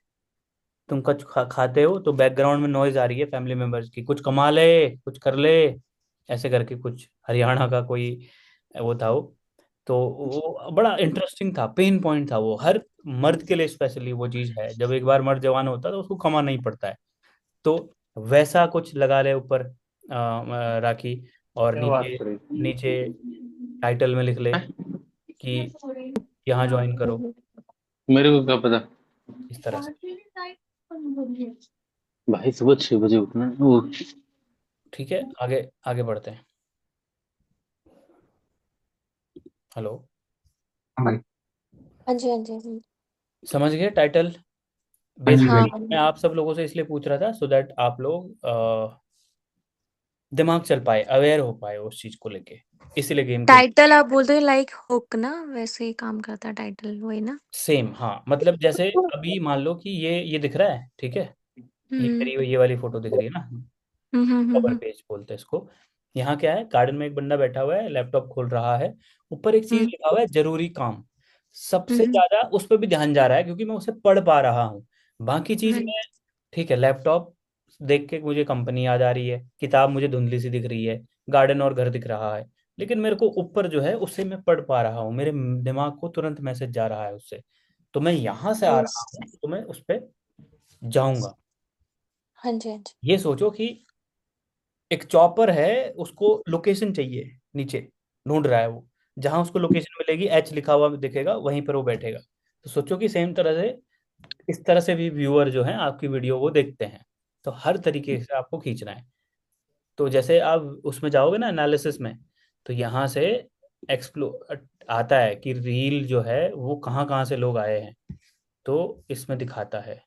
तुम कुछ खाते हो तो बैकग्राउंड में नॉइज आ रही है फैमिली मेंबर्स की, कुछ कमा ले, कुछ कर ले, ऐसे करके, कुछ हरियाणा का कोई वो था वो। तो वो बड़ा इंटरेस्टिंग था, पेन पॉइंट था वो, हर मर्द के लिए स्पेशली वो चीज़ है। जब एक बार मर्द जवान होता है तो उसको कमाना ही पड़ता है। तो वैसा कुछ लगा ले ऊपर राखी, और क्या बात नीचे, करें। नीचे टाइटल में लिख ले कि यहाँ ज्वाइन करो, मेरे को क्या पता इस तरह से। भाई, सुबह 6 बजे उठना वो। ठीक है, आगे आगे बढ़ते हैं। हेलो, हाँ जी, हाँ जी, हाँ जी। समझ गए टाइटल? हाँ जी हाँ, भाई। बेसिकली मैं आप सब लोगों से इसलिए पूछ रहा था सो दैट आप लोग दिमाग चल पाए, अवेयर हो पाए उस चीज को लेके, इसलिए गेम खेल। टाइटल आप बोलते हो लाइक हुक ना, वैसे ही काम करता है टाइटल, वही ना? सेम, हाँ, मतलब जैसे अभी मान लो कि ये दिख रहा है, ठीक है, ये हम्म मेरी ये वाली फोटो दिख रही है ना, हम्म हम्म हम्म कवर हम्म पेज बोलते हैं इसको। यहाँ क्या है, गार्डन में एक बंदा बैठा हुआ है, लैपटॉप खोल रहा है, ऊपर एक चीज हम्म लिखा हुआ है जरूरी काम। सबसे हम्म, ज्यादा उस पर भी ध्यान जा रहा है क्योंकि मैं उसे पढ़ पा रहा हूँ। बाकी चीज हाँ में ठीक है, लैपटॉप देख के मुझे कंपनी याद आ रही है, किताब मुझे धुंधली सी दिख रही है, गार्डन और घर दिख रहा है, लेकिन मेरे को ऊपर जो है उससे मैं पढ़ पा रहा हूँ, मेरे दिमाग को तुरंत मैसेज जा रहा है उससे। तो मैं यहाँ से आ रहा yes, हूँ तो मैं उस पर जाऊंगा। हाँ जी, हाँ जी। ये सोचो कि एक चॉपर है, उसको लोकेशन चाहिए, नीचे ढूंढ रहा है वो, जहां उसको लोकेशन मिलेगी एच लिखा हुआ दिखेगा वहीं पर वो बैठेगा। तो सोचो कि सेम तरह से इस तरह से भी व्यूअर जो हैं आपकी वीडियो को देखते हैं, तो हर तरीके से आपको खींचना है। तो जैसे आप उसमें जाओगे ना एनालिसिस में, तो यहाँ से एक्सप्लो आता है कि रील जो है वो कहाँ कहाँ से लोग आए हैं, तो इसमें दिखाता है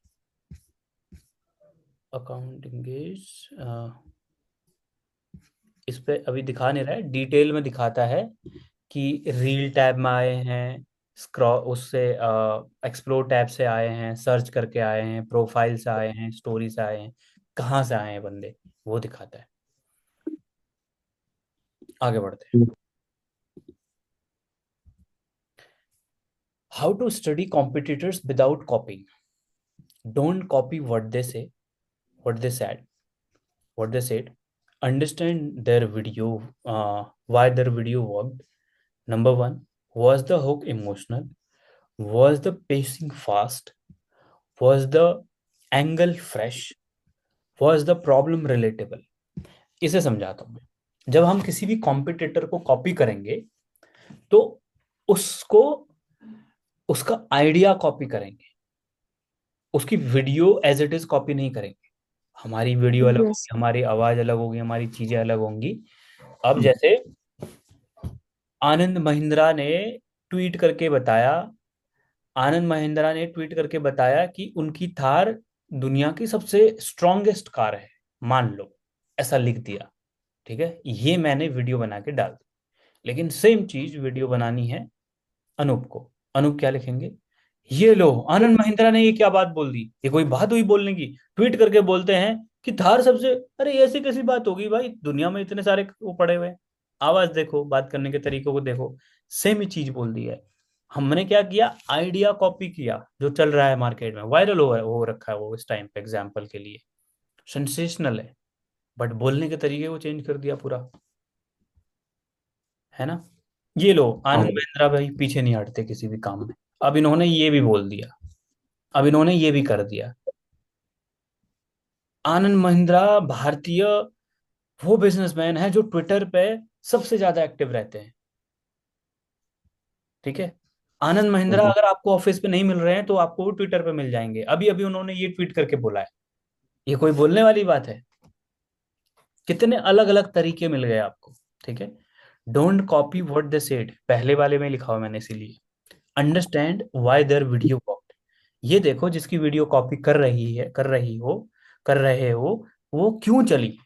अकाउंटिंग इस पे अभी दिखा नहीं रहा है, डिटेल में दिखाता है कि रील टैब में आए हैं, स्क्रॉल उससे एक्सप्लोर टैब से आए हैं, सर्च करके आए हैं, प्रोफाइल से आए हैं, स्टोरी से आए हैं, कहाँ से आए हैं बंदे, वो दिखाता है। आगे बढ़ते हैं। How to study competitors without copying. Don't copy what they say, what they said, what they said. Understand their video, why their video worked. Number one, was the hook emotional? Was the pacing fast? Was the angle fresh? Was the problem relatable? इसे समझाता हूँ मैं। जब हम किसी भी competitor को copy करेंगे तो उसको उसका आइडिया कॉपी करेंगे, उसकी video as it is copy नहीं करेंगे। हमारी वीडियो अलग यस, होगी, हमारी आवाज अलग होगी, हमारी चीजें अलग होंगी। अब जैसे आनंद महिंद्रा ने ट्वीट करके बताया, आनंद महिंद्रा ने ट्वीट करके बताया कि उनकी थार दुनिया की सबसे स्ट्रॉन्गेस्ट कार है, मान लो, ऐसा लिख दिया, ठीक है, ये मैंने वीडियो बना के डाल दी। लेकिन सेम चीज वीडियो बनानी है अनूप को, अनूप क्या लिखेंगे, ये लो आनंद महिंद्रा ने ये क्या बात बोल दी, ये कोई बात हुई बोलने की, ट्वीट करके बोलते हैं कि थार सबसे, अरे ऐसी कैसी बात होगी भाई, दुनिया में इतने सारे वो पड़े हुए हैं, आवाज देखो, बात करने के तरीकों को देखो, सेम ही चीज बोल दी है। हमने क्या किया, आइडिया कॉपी किया जो चल रहा है मार्केट में, वायरल हो रखा है वो इस टाइम पे, एग्जाम्पल के लिए सेंसेशनल है, बट बोलने के तरीके को चेंज कर दिया पूरा, है ना। ये लो हाँ आनंद महिंद्रा भाई पीछे नहीं हटते किसी भी काम में, अब इन्होंने ये भी बोल दिया, अब इन्होंने ये भी कर दिया। आनंद महिंद्रा भारतीय वो बिजनेसमैन है जो ट्विटर पे सबसे ज्यादा एक्टिव रहते हैं, ठीक है। आनंद महिंद्रा हाँ। अगर आपको ऑफिस पे नहीं मिल रहे हैं तो आपको वो ट्विटर पे मिल जाएंगे, अभी अभी उन्होंने ये ट्वीट करके बोला है, ये कोई बोलने वाली बात है। कितने अलग अलग तरीके मिल गए आपको, ठीक है। Don't copy what they said, पहले वाले में लिखा हुआ मैंने इसीलिए। Understand why there video copy, ये देखो जिसकी वीडियो कॉपी कर रही है, कर रहे हो, वो क्यों चली।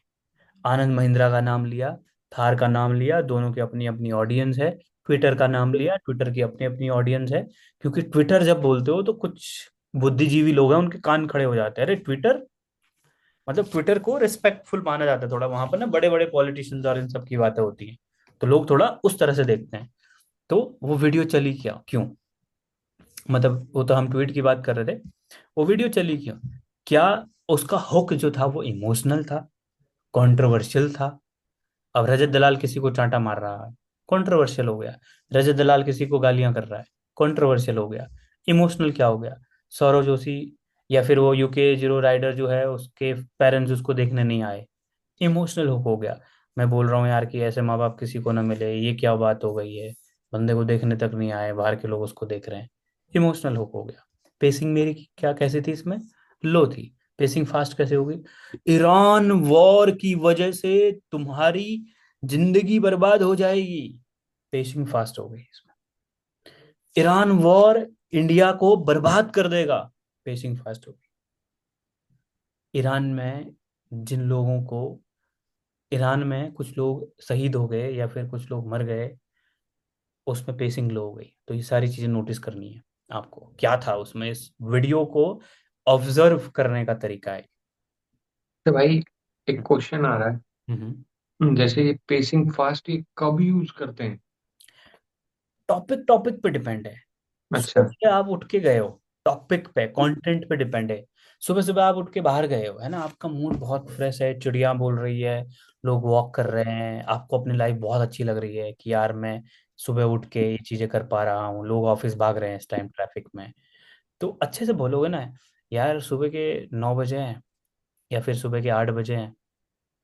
आनंद महिंद्रा का नाम लिया, थार का नाम लिया, दोनों की अपनी अपनी ऑडियंस है, ट्विटर का नाम लिया, ट्विटर की अपनी अपनी ऑडियंस है, क्योंकि ट्विटर जब बोलते हो तो कुछ बुद्धिजीवी लोग हैं उनके कान खड़े हो जाते हैं, अरे ट्विटर, मतलब ट्विटर को रिस्पेक्टफुल माना जाता है थोड़ा, वहां पर ना बड़े बड़े पॉलिटिशियंस और इन सब की बातें होती हैं, तो लोग थोड़ा उस तरह से देखते हैं। तो वो वीडियो चली क्या, क्यों, मतलब वो तो हम ट्वीट की बात कर रहे थे, वो वीडियो चली क्यों, क्या उसका हुक जो था वो इमोशनल था, कंट्रोवर्शियल था। अब रजत दलाल किसी को चांटा मार रहा है, कंट्रोवर्शियल हो गया। रजत दलाल किसी को गालियां कर रहा है, कंट्रोवर्शियल हो गया। इमोशनल क्या हो गया, सौरव जोशी या फिर वो यूके जीरो राइडर जो है उसके पेरेंट्स उसको देखने नहीं आए, इमोशनल हो गया। मैं बोल रहा हूँ यार कि ऐसे माँ बाप किसी को ना मिले, ये क्या बात हो गई है, बंदे को देखने तक नहीं आए, बाहर के लोग उसको देख रहे हैं। इमोशनल हो गया। पेसिंग मेरी क्या कैसी थी इसमें, लो थी। पेसिंग फास्ट कैसे होगी, ईरान वॉर की वजह से तुम्हारी जिंदगी बर्बाद हो जाएगी, पेसिंग फास्ट हो गई इसमें। ईरान वॉर इंडिया को बर्बाद कर देगा, पेसिंग फास्ट होगी। ईरान में जिन लोगों को, ईरान में कुछ लोग शहीद हो गए या फिर कुछ लोग मर गए, उसमें पेसिंग लो हो गई। तो ये सारी चीजें नोटिस करनी है आपको, क्या था उसमें, इस वीडियो को ऑब्जर्व करने का तरीका है। तो भाई एक क्वेश्चन आ रहा है, हम्म। जैसे ये पेसिंग फास्ट ये कब यूज करते हैं? टॉपिक टॉपिक पे डिपेंड है। अच्छा। सुबह सुबह आप उठ के गए हो, टॉपिक पे कंटेंट पे डिपेंड है। सुबह सुबह आप उठ के बाहर गए हो, है ना, आपका मूड बहुत फ्रेश है, चिड़िया बोल रही है, लोग वॉक कर रहे हैं, आपको अपनी लाइफ बहुत अच्छी लग रही है कि यार मैं सुबह उठ के ये चीजें कर पा रहा हूँ, लोग ऑफिस भाग रहे हैं इस टाइम ट्रैफिक में। तो अच्छे से बोलोगे ना, यार सुबह के 9 बजे हैं या फिर सुबह के 8 बजे हैं,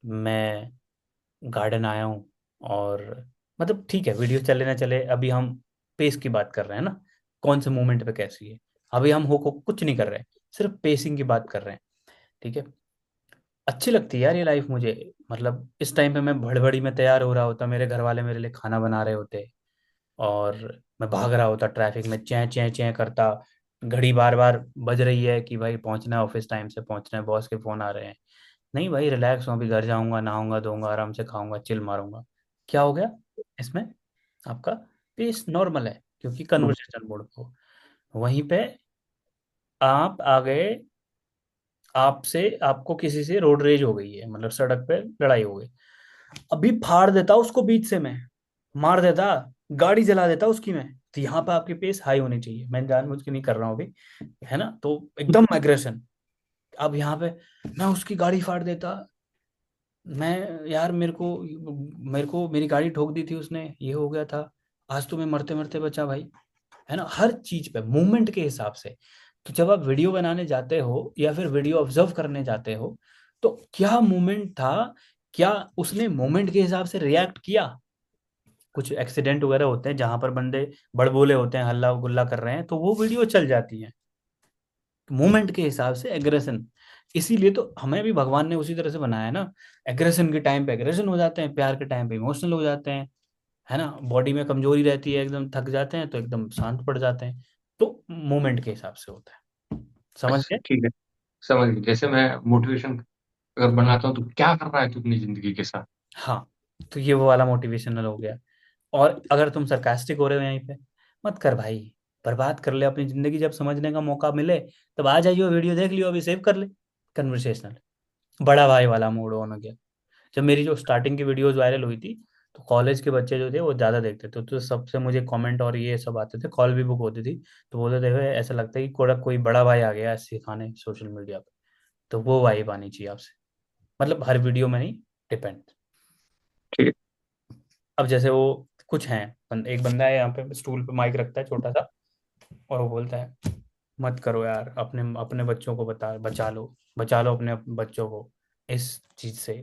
मैं गार्डन आया हूँ, और मतलब ठीक है, वीडियो चले ना चले, अभी हम पेस की बात कर रहे हैं ना, कौन से मोमेंट पे कैसी है, अभी हम हो को कुछ नहीं कर रहे हैं, सिर्फ पेसिंग की बात कर रहे हैं। ठीक है, अच्छी लगती है यार ये लाइफ मुझे। मतलब इस टाइम पे मैं भड़बड़ी में तैयार हो रहा होता, मेरे घर वाले मेरे लिए खाना बना रहे होते, और मैं भाग रहा होता ट्रैफिक में, चैं चैं चैं करता, घड़ी बार बार बज रही है कि भाई पहुंचना है, ऑफिस टाइम से पहुंचना है, बॉस के फोन आ रहे हैं। नहीं भाई, रिलैक्स हूँ, अभी घर जाऊंगा, नहाऊंगा धोऊंगा, आराम से खाऊंगा, चिल मारूंगा। क्या हो गया इसमें, आपका पेस नॉर्मल है क्योंकि कन्वर्सेशन मोड को, वहीं पे आप आ गए, आपसे आपको किसी से रोड रेज हो गई है, मतलब सड़क पे लड़ाई हो गई, अभी फाड़ देता उसको बीच से, मैं मार देता, गाड़ी जला देता उसकी मैं। तो यहाँ पे आपकी पेस हाई होनी चाहिए, मैं जानबूझ के नहीं कर रहा हूँ अभी, है ना, तो एकदम एग्रेशन। अब यहाँ पे मैं उसकी गाड़ी फाड़ देता, मैं यार मेरे को मेरी गाड़ी ठोक दी थी उसने, ये हो गया था, आज तो मैं मरते मरते बचा भाई, है ना, हर चीज पे मूवमेंट के हिसाब से। तो जब आप वीडियो बनाने जाते हो या फिर वीडियो ऑब्जर्व करने जाते हो, तो क्या मूवमेंट था, क्या उसने मूवमेंट के हिसाब से रिएक्ट किया। कुछ एक्सीडेंट वगैरह होते हैं जहां पर बंदे बड़बोले होते हैं, हल्ला गुल्ला कर रहे हैं, तो वो वीडियो चल जाती है मूवमेंट के हिसाब से, एग्रेशन। इसीलिए तो हमें भी भगवान ने उसी तरह से बनाया है ना, एग्रेशन के टाइम पे एग्रेशन हो जाते हैं, प्यार के टाइम पे इमोशनल हो जाते हैं, है ना, बॉडी में कमजोरी रहती है, एकदम थक जाते हैं तो एकदम शांत पड़ जाते हैं। तो मूवमेंट के हिसाब से होता है, समझ अच्छा गए। ठीक है, समझ गई। जैसे मैं मोटिवेशन अगर बनाता हूँ तो क्या कर रहा है तू अपनी जिंदगी के साथ? हाँ, तो ये वो वाला मोटिवेशनल हो गया। और अगर तुम सरकास्टिक हो रहे हो यहीं पे, मत कर भाई, बर्बाद कर ले अपनी जिंदगी, जब समझने का मौका मिले तब आ जाइयो, वीडियो देख लियो, अभी सेव कर ले। कन्वर्सेशनल, बड़ा भाई वाला मूड ऑन हो गया। जब मेरी जो स्टार्टिंग की वीडियोस वायरल हुई थी, तो कॉलेज के बच्चे जो थे वो ज़्यादा देखते थे, तो सबसे मुझे कमेंट और ये सब आते थे, कॉल भी बुक होती थी, तो बोलते थे "भाई, ऐसा लगता है कि कोई बड़ा भाई आ गया है सिखाने सोशल मीडिया पे"। तो वो वाइब आनी चाहिए आपसे, मतलब हर वीडियो में नहीं, डिपेंड। ठीक है। अब जैसे वो कुछ हैं, एक बंदा है यहाँ पे स्टूल पे माइक रखता है छोटा सा, और वो बोलता है मत करो यार, अपने अपने बच्चों को बचा लो अपने बच्चों को इस चीज से।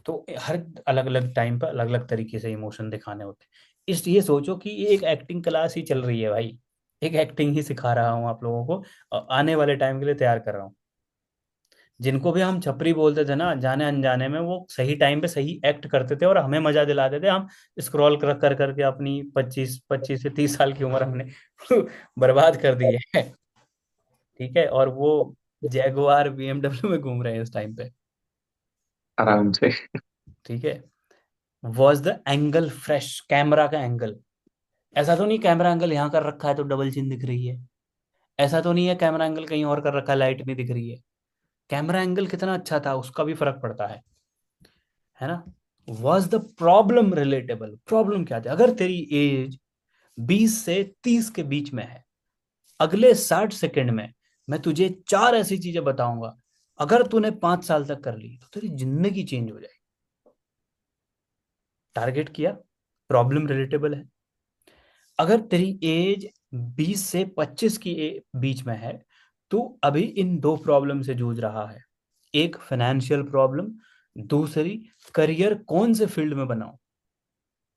तो हर अलग अलग टाइम पर अलग अलग तरीके से इमोशन दिखाने होते हैं, इसलिए सोचो कि ये एक एक्टिंग क्लास ही चल रही है भाई, एक एक्टिंग ही सिखा रहा हूँ आप लोगों को, और आने वाले टाइम के लिए तैयार कर रहा हूँ। जिनको भी हम छपरी बोलते थे ना जाने अनजाने में, वो सही टाइम पे सही एक्ट करते थे और हमें मजा दिलाते थे। हम स्क्रॉल कर कर करके अपनी 25 से 30 साल की उम्र हमने बर्बाद कर दी है। ठीक है, और वो जैगुआर बीएमडब्ल्यू में घूम रहे हैं इस टाइम पे। आराम से। ठीक है, was the angle fresh, camera का एंगल, ऐसा तो नहीं कैमरा एंगल यहाँ कर रखा है तो डबल चिन दिख रही है, ऐसा तो नहीं है कैमरा एंगल कहीं और कर रखा है लाइट नहीं दिख रही है, कैमरा एंगल कितना अच्छा था उसका भी फर्क पड़ता है ना। Was the problem relatable, problem क्या थी, अगर तेरी एज 20 से 30 के बीच में है, अगले 60 सेकंड में मैं तुझे 4 ऐसी चीजें बताऊंगा, अगर तूने 5 साल तक कर ली तो तेरी जिंदगी चेंज हो जाएगी। टारगेट किया, प्रॉब्लम रिलेटेबल है। अगर तेरी एज 20 से 25 की बीच में है, तो अभी इन दो प्रॉब्लम से जूझ रहा है, एक फाइनेंशियल प्रॉब्लम, दूसरी, करियर कौन से फील्ड में बनाऊं,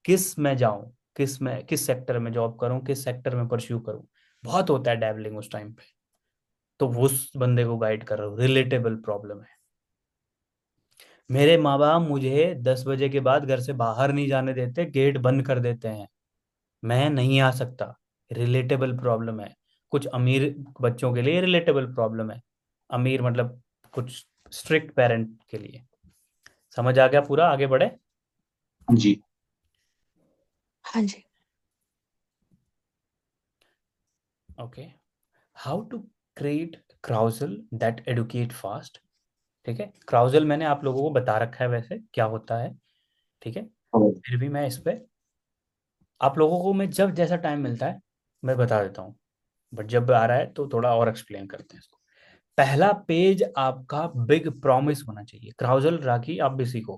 किस में जाऊं, किस सेक्टर में जॉब करूं, किस सेक्टर में परस्यू करूं। बहुत होता है डैबलिंग उस टाइम पे, तो उस बंदे को गाइड कर रहा हूँ। रिलेटेबल प्रॉब्लम है। मेरे माँ बाप मुझे 10 बजे के बाद घर से बाहर नहीं जाने देते, गेट बंद कर देते हैं, मैं नहीं आ सकता। रिलेटेबल प्रॉब्लम है। कुछ अमीर बच्चों के लिए रिलेटेबल प्रॉब्लम है, अमीर मतलब कुछ स्ट्रिक्ट पेरेंट के लिए। समझ आ गया पूरा? आगे बढ़े। जी। हाँ जी। Okay, how to create carousel that educate fast. ठीक है, क्राउजल मैंने आप लोगों को बता रखा है वैसे क्या होता है, ठीक है। फिर भी मैं इस पे आप लोगों को, मैं जब जैसा टाइम मिलता है मैं बता देता हूँ, बट जब आ रहा है तो थोड़ा और एक्सप्लेन करते हैं इसको। पहला पेज आपका बिग प्रॉमिस होना चाहिए। क्राउजल राखी आप भी सीखो,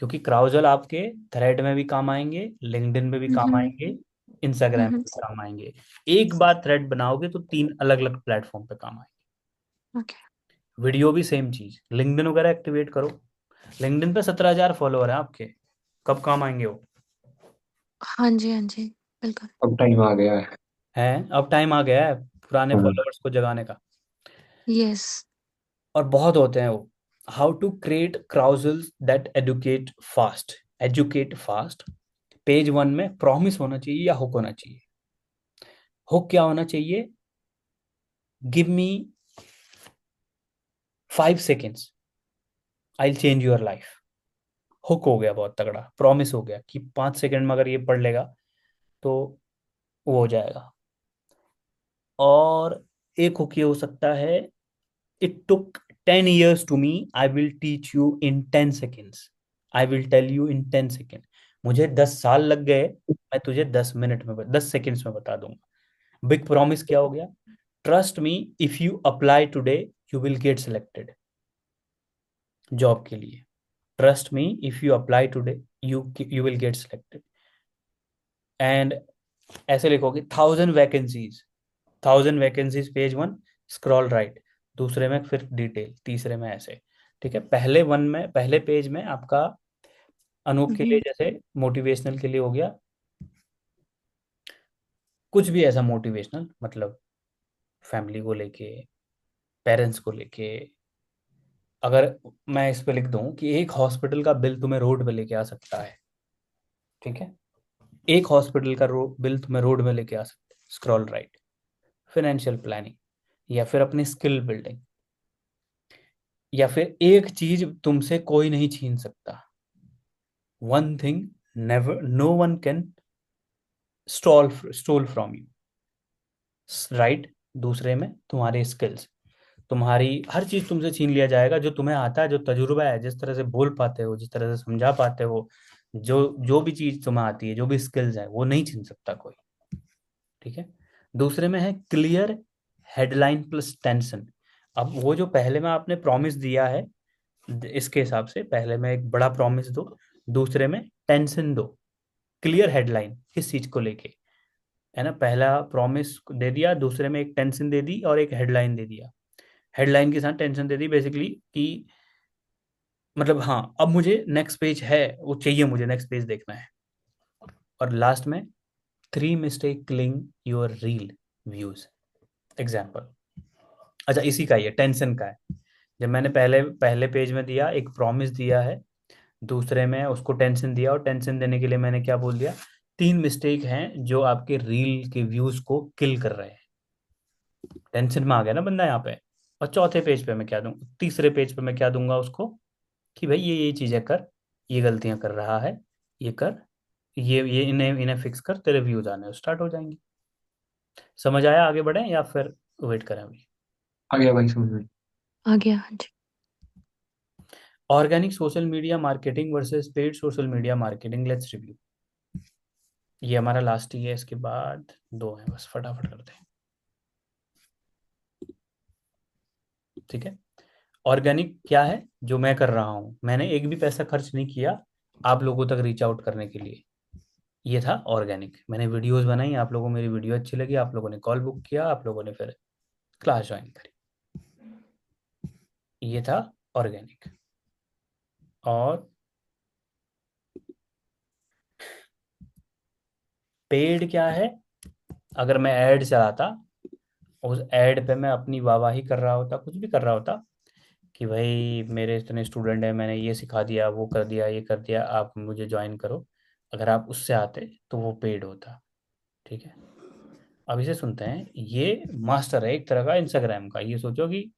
क्योंकि क्राउजल आपके थ्रेड में भी काम आएंगे, लिंक्डइन में भी काम हम्म। आएंगे, इंस्टाग्राम में हम्म। भी काम आएंगे। एक बार थ्रेड बनाओगे तो 3 अलग अलग प्लेटफॉर्म पे काम आएंगे। ओके। वीडियो भी सेम चीज, लिंक्डइन वगैरह एक्टिवेट करो। लिंक्डइन पे 17,000 फॉलोअर है आपके, कब काम आएंगे वो? हाँ जी, हाँ जी, बिल्कुल। अब टाइम आ गया है। हैं, अब टाइम आ गया है पुराने हाँ। फॉलोअर्स को जगाने का। यस। और बहुत होते हैं वो। How to create carousels that educate fast. Page 1 में प्रॉमिस होना चाहिए या हुक होना चाहिए। हुक क्या होना चाहिए? Give me 5 seconds, I change your life. Hook हो गया बहुत तगड़ा, प्रॉमिस हो गया कि 5 सेकंड में अगर ये पढ़ लेगा तो वो हो जाएगा। और एक हुक ये हो सकता है, it took 10 years to me, I will teach you in 10 seconds, I will tell you in 10 seconds। मुझे 10 साल लग गए, मैं तुझे 10 मिनट में 10 सेकेंड्स में बता दूंगा। बिग प्रॉमिस क्या हो गया? Trust me, if you apply today you will get selected job के लिए। Trust me, if you apply today you will get selected. And ऐसे लिखोगे 1000 vacancies, 1000 vacancies page 1, scroll right. दूसरे में फिर डिटेल, तीसरे में ऐसे। ठीक है, पहले पेज में आपका अनूप के लिए जैसे मोटिवेशनल के लिए हो गया, कुछ भी ऐसा मोटिवेशनल, मतलब फैमिली को लेके, पेरेंट्स को लेके। अगर मैं इस पे लिख दूं कि एक हॉस्पिटल का बिल तुम्हें रोड पे लेके आ सकता है, ठीक है, एक हॉस्पिटल का बिल तुम्हें रोड में लेके आ सकता है, स्क्रॉल राइट। फाइनेंशियल प्लानिंग, या फिर अपनी स्किल बिल्डिंग, या फिर एक चीज तुमसे कोई नहीं छीन सकता, one thing never no one can stole from you, right. दूसरे में तुम्हारे स्किल्स, तुम्हारी हर चीज तुमसे छीन लिया जाएगा, जो तुम्हें आता है, जो तजुर्बा है, जिस तरह से बोल पाते हो, जिस तरह से समझा पाते हो, जो जो भी चीज तुम्हें आती है, जो भी स्किल्स है, वो नहीं छीन सकता कोई। ठीक है। दूसरे में है क्लियर हेडलाइन प्लस टेंशन। अब वो जो पहले में आपने प्रॉमिस दिया है, इसके हिसाब से पहले में एक बड़ा प्रॉमिस दो, दूसरे में टेंशन दो। क्लियर हेडलाइन किस चीज को लेके, है ना, पहला प्रॉमिस दे दिया, दूसरे में एक टेंशन दे दी और एक हेडलाइन दे दिया। हेडलाइन के साथ टेंशन दे दी बेसिकली कि मतलब हाँ, अब मुझे नेक्स्ट पेज है, वो चाहिए, मुझे नेक्स्ट पेज देखना है। और लास्ट में 3 mistake killing your reel views example. अच्छा, इसी का ही है, टेंशन का है। जब मैंने पहले पहले पेज में दिया, एक प्रॉमिस दिया है, दूसरे में उसको टेंशन दिया, और टेंशन देने के लिए मैंने क्या बोल दिया, 3 मिस्टेक हैं जो आपके रील के व्यूज को किल कर रहे हैं। टेंशन में आ गया ना बंदा यहाँ पे। और चौथे पेज पे मैं क्या दूंगा, तीसरे पेज पे मैं क्या दूंगा उसको, कि भाई ये चीजें कर, ये गलतियां कर रहा है, ये कर, ये इन्हें इन्हें फिक्स कर, तेरे व्यूज आने स्टार्ट हो जाएंगे। समझ आया? आगे बढ़े या फिर वेट करें अभी? आ गया भाई समझ में। आ गया, हाँ जी। Organic social media marketing versus paid social media marketing, let's review. ये हमारा लास्ट ही है, इसके बाद 2 हैं, बस फटाफट करते हैं। ठीक है, ऑर्गेनिक क्या है? जो मैं कर रहा हूं, मैंने एक भी पैसा खर्च नहीं किया आप लोगों तक रीच आउट करने के लिए। ये था ऑर्गेनिक, मैंने वीडियोस बनाई, आप लोगों को मेरी वीडियो अच्छी लगी, आप लोगों ने कॉल बुक किया, आप लोगों ने फिर क्लास ज्वाइन करी। ये था ऑर्गेनिक। और पेड क्या है? अगर मैं ऐड चलाता, उस ऐड पे मैं अपनी वाहवाही कर रहा होता, कुछ भी कर रहा होता कि भाई मेरे इतने स्टूडेंट हैं, मैंने ये सिखा दिया, वो कर दिया, ये कर दिया, आप मुझे ज्वाइन करो। अगर आप उससे आते तो वो पेड होता। ठीक है, अब इसे सुनते हैं। ये मास्टर है एक तरह का इंस्टाग्राम का, ये सोचो कि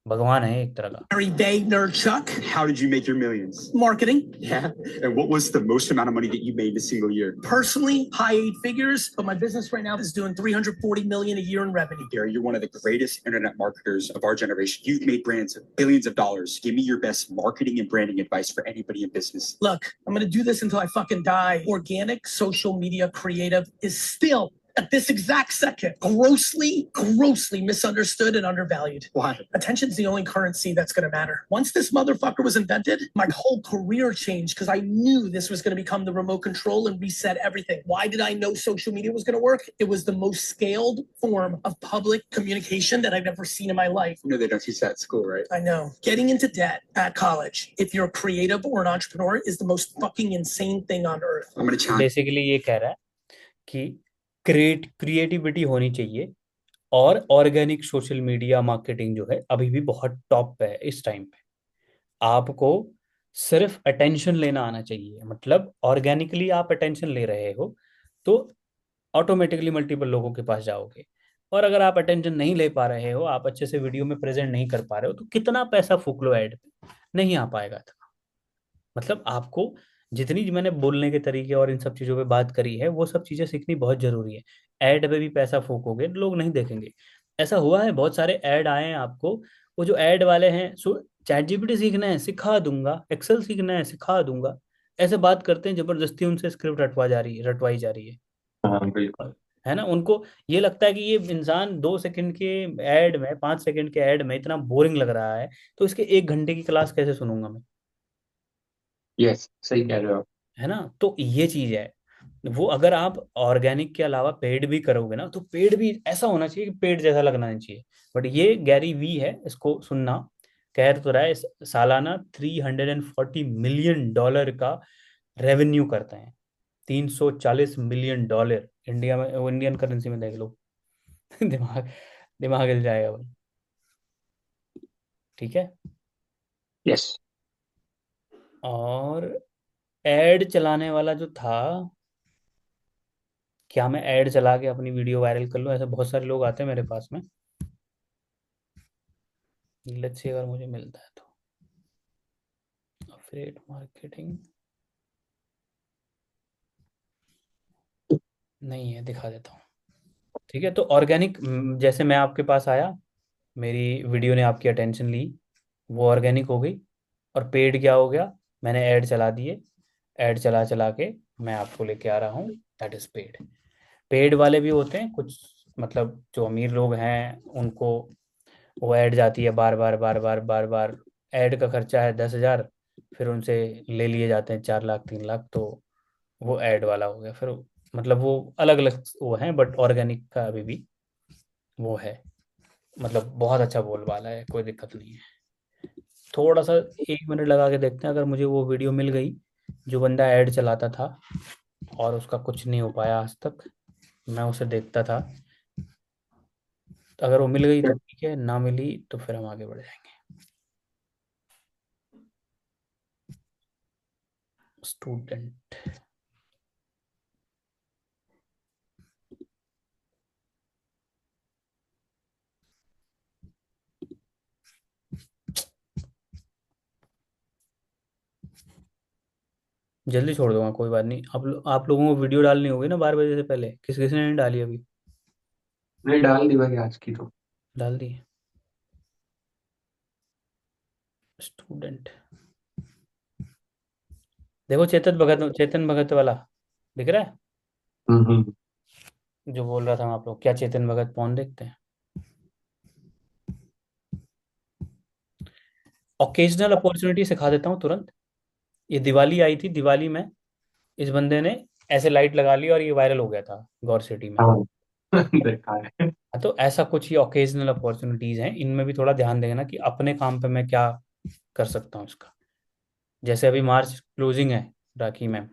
भगवान है एक तरह का। Every day, nerd Chuck. How did you make your millions? Marketing. Yeah. And what was the most amount of money that you made in a single year? Personally, high 8 figures, but my business right now is doing 340 million a year in revenue. Gary, you're one of the greatest internet marketers of our generation. You've made brands of billions of dollars. Give me your best marketing and branding advice for anybody in business. Look, I'm going to do this until I fucking die. Organic social media creative is still, at this exact second, grossly misunderstood and undervalued. Why? Attention's the only currency that's going to matter. Once this motherfucker was invented, my whole career changed because I knew this was going to become the remote control and reset everything. Why did I know social media was going to work? It was the most scaled form of public communication that I've ever seen in my life. You know they don't teach that at school, right? I know. Getting into debt at college, if you're a creative or an entrepreneur, is the most fucking insane thing on earth. I'm going to challenge. Basically ये कह रहा है कि creativity होनी चाहिए, और organic social media marketing जो है अभी भी बहुत टॉप पे है इस टाइम पे। आपको सिर्फ अटेंशन लेना आना चाहिए, मतलब ऑर्गेनिकली आप अटेंशन ले रहे हो तो ऑटोमेटिकली मल्टीपल लोगों के पास जाओगे। और अगर आप अटेंशन नहीं ले पा रहे हो, आप अच्छे से वीडियो में प्रेजेंट नहीं कर पा रहे हो, तो कितना पैसा फूक लो ऐड पे, नहीं आ पाएगा था। मतलब आपको जितनी मैंने बोलने के तरीके और इन सब चीज़ों पे बात करी है, वो सब चीज़ें सीखनी बहुत ज़रूरी है। ऐड पे भी पैसा फूकोगे लोग नहीं देखेंगे। ऐसा हुआ है, बहुत सारे ऐड आए हैं आपको, वो जो ऐड वाले हैं, चैट जीपीटी सीखना है सिखा दूंगा, एक्सेल सीखना है सिखा दूंगा, ऐसे बात करते हैं, जबरदस्ती उनसे स्क्रिप्ट रटवाई जा रही है। हाँ बिल्कुल। है ना, उनको ये लगता है कि ये इंसान 2 सेकंड के ऐड में, 5 सेकंड के ऐड में इतना बोरिंग लग रहा है, तो इसके 1 घंटे की क्लास कैसे सुनूंगा मैं। यस, सही कह रहे हो। है ना, तो ये चीज है। वो अगर आप ऑर्गेनिक के अलावा पेड भी करोगे ना, तो पेड भी ऐसा होना चाहिए कि पेड जैसा लगना नहीं चाहिए। बट ये गैरी वी है, इसको सुनना। कह तो रहा है सालाना $340 मिलियन का रेवेन्यू करते हैं। $340 मिलियन इंडिया में, वो इंडियन करेंसी में देख लो। दिमाग दिमाग हिल जाएगा भाई। ठीक है। यस। और एड चलाने वाला जो था, क्या मैं ऐड चला के अपनी वीडियो वायरल कर लूँ? ऐसे बहुत सारे लोग आते हैं मेरे पास में। लेट्स सी अगर मुझे मिलता है तो। अफिलिएट मार्केटिंग नहीं है, दिखा देता हूँ। ठीक है, तो ऑर्गेनिक, जैसे मैं आपके पास आया, मेरी वीडियो ने आपकी अटेंशन ली, वो ऑर्गेनिक हो गई। और पेड क्या हो गया? मैंने ऐड चला दिए, ऐड चला चला के मैं आपको लेके आ रहा हूँ, दैट इज पेड। पेड वाले भी होते हैं कुछ, मतलब जो अमीर लोग हैं उनको वो ऐड जाती है बार बार बार बार बार बार। ऐड का खर्चा है 10,000, फिर उनसे ले लिए जाते हैं 4 लाख 3 लाख, तो वो ऐड वाला हो गया। फिर मतलब वो अलग अलग वो हैं, बट ऑर्गेनिक का अभी भी वो है, मतलब बहुत अच्छा बोलबाला है, कोई दिक्कत नहीं है। थोड़ा सा 1 मिनट लगा के देखते हैं, अगर मुझे वो वीडियो मिल गई जो बंदा ऐड चलाता था और उसका कुछ नहीं हो पाया आज तक, मैं उसे देखता था, तो अगर वो मिल गई तो ठीक है, ना मिली तो फिर हम आगे बढ़ जाएंगे। स्टूडेंट, जल्दी छोड़ दूंगा, कोई बात नहीं। आप लोगों को वीडियो डालनी होगी ना 12 बजे से पहले, किसने नहीं डाली अभी? नहीं डाल दी भाई, आज की तो डाल दी। स्टूडेंट देखो, चेतन भगत वाला दिख रहा है, जो बोल रहा था आप लोग, क्या चेतन भगत पॉन देखते हैं? ओकेजनल अपॉर्चुनिटी सिखा देता हूँ तुरंत। ये दिवाली आई थी, दिवाली में इस बंदे ने ऐसे लाइट लगा ली और ये वायरल हो गया था गौर सिटी में। देखा है। तो ऐसा कुछ ये ओकेजनल अपॉर्चुनिटीज हैं, इनमें भी थोड़ा ध्यान देना कि अपने काम पे मैं क्या कर सकता हूँ इसका। जैसे अभी मार्च क्लोजिंग है राखी मैम,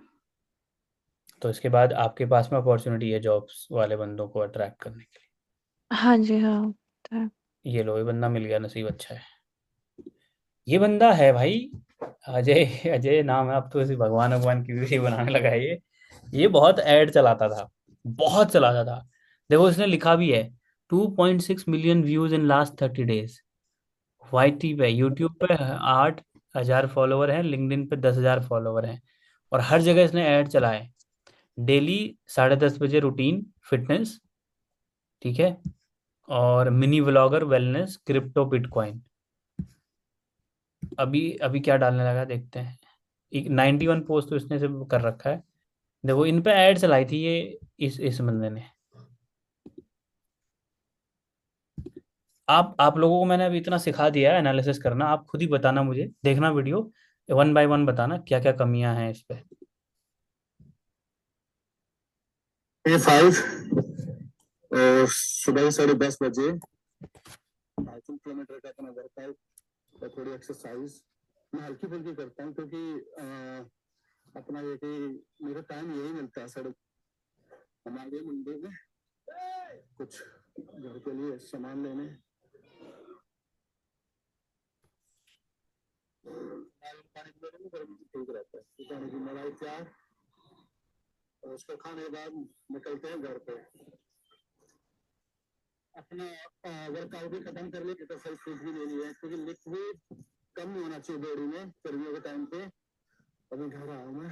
तो इसके बाद आपके पास में अपॉर्चुनिटी है जॉब्स वाले बंदों को अट्रैक्ट करने के हाँ जी, हाँ। तो है। लिए। ये लो, ये बंदा मिल गया, नसीब अच्छा है। ये बंदा है भाई अजय, अजय नाम है। अब तो ऐसे भगवान भगवान की वीडियो बनाने लगा है ये बहुत ऐड चलाता था, बहुत चलाता था। देखो इसने लिखा भी है 2.6 million views in last 30 days. YT पे, यूट्यूब पे 8,000 फॉलोवर हैं, लिंक्डइन पे 10,000 फॉलोवर हैं, और हर जगह इसने ऐड चलाए। डेली 10:30 बजे रूटीन फिटनेस, ठीक है, और mini vlogger, wellness, crypto, bitcoin. अभी अभी क्या डालने लगा देखते हैं। 91 पोस्ट तो इसने सिर्फ कर रखा है। देखो इन पे ऐड चलाई थी ये, इस बंदे ने। आप लोगों को मैंने अभी इतना सिखा दिया है एनालिसिस करना, आप खुद ही बताना, मुझे देखना वीडियो, 1 बाय 1 बताना क्या क्या कमियां हैं इस पे। A5 सुबह 10:30 बजे 2.5 किलोमीटर का अपना वर्कआउट और थोड़ी एक्सरसाइज मैं हल्की फुल्की करता हूँ, क्योंकि अपना ये कि मेरा टाइम यही मिलता है सड़क हमारे मंदिर में कुछ घर के लिए सामान लेने। ठीक रहता है, पानी की मलाई तैयार, और उसको खाने के बाद निकलते हैं घर पे। अपना वर्कआउट भी खत्म कर लिया, एक्सरसाइज कुछ भी लेनी है, क्योंकि लिक्विड कम होना चाहिए बॉडी में गर्मियों के टाइम पे। अभी घर आया हूँ मैं,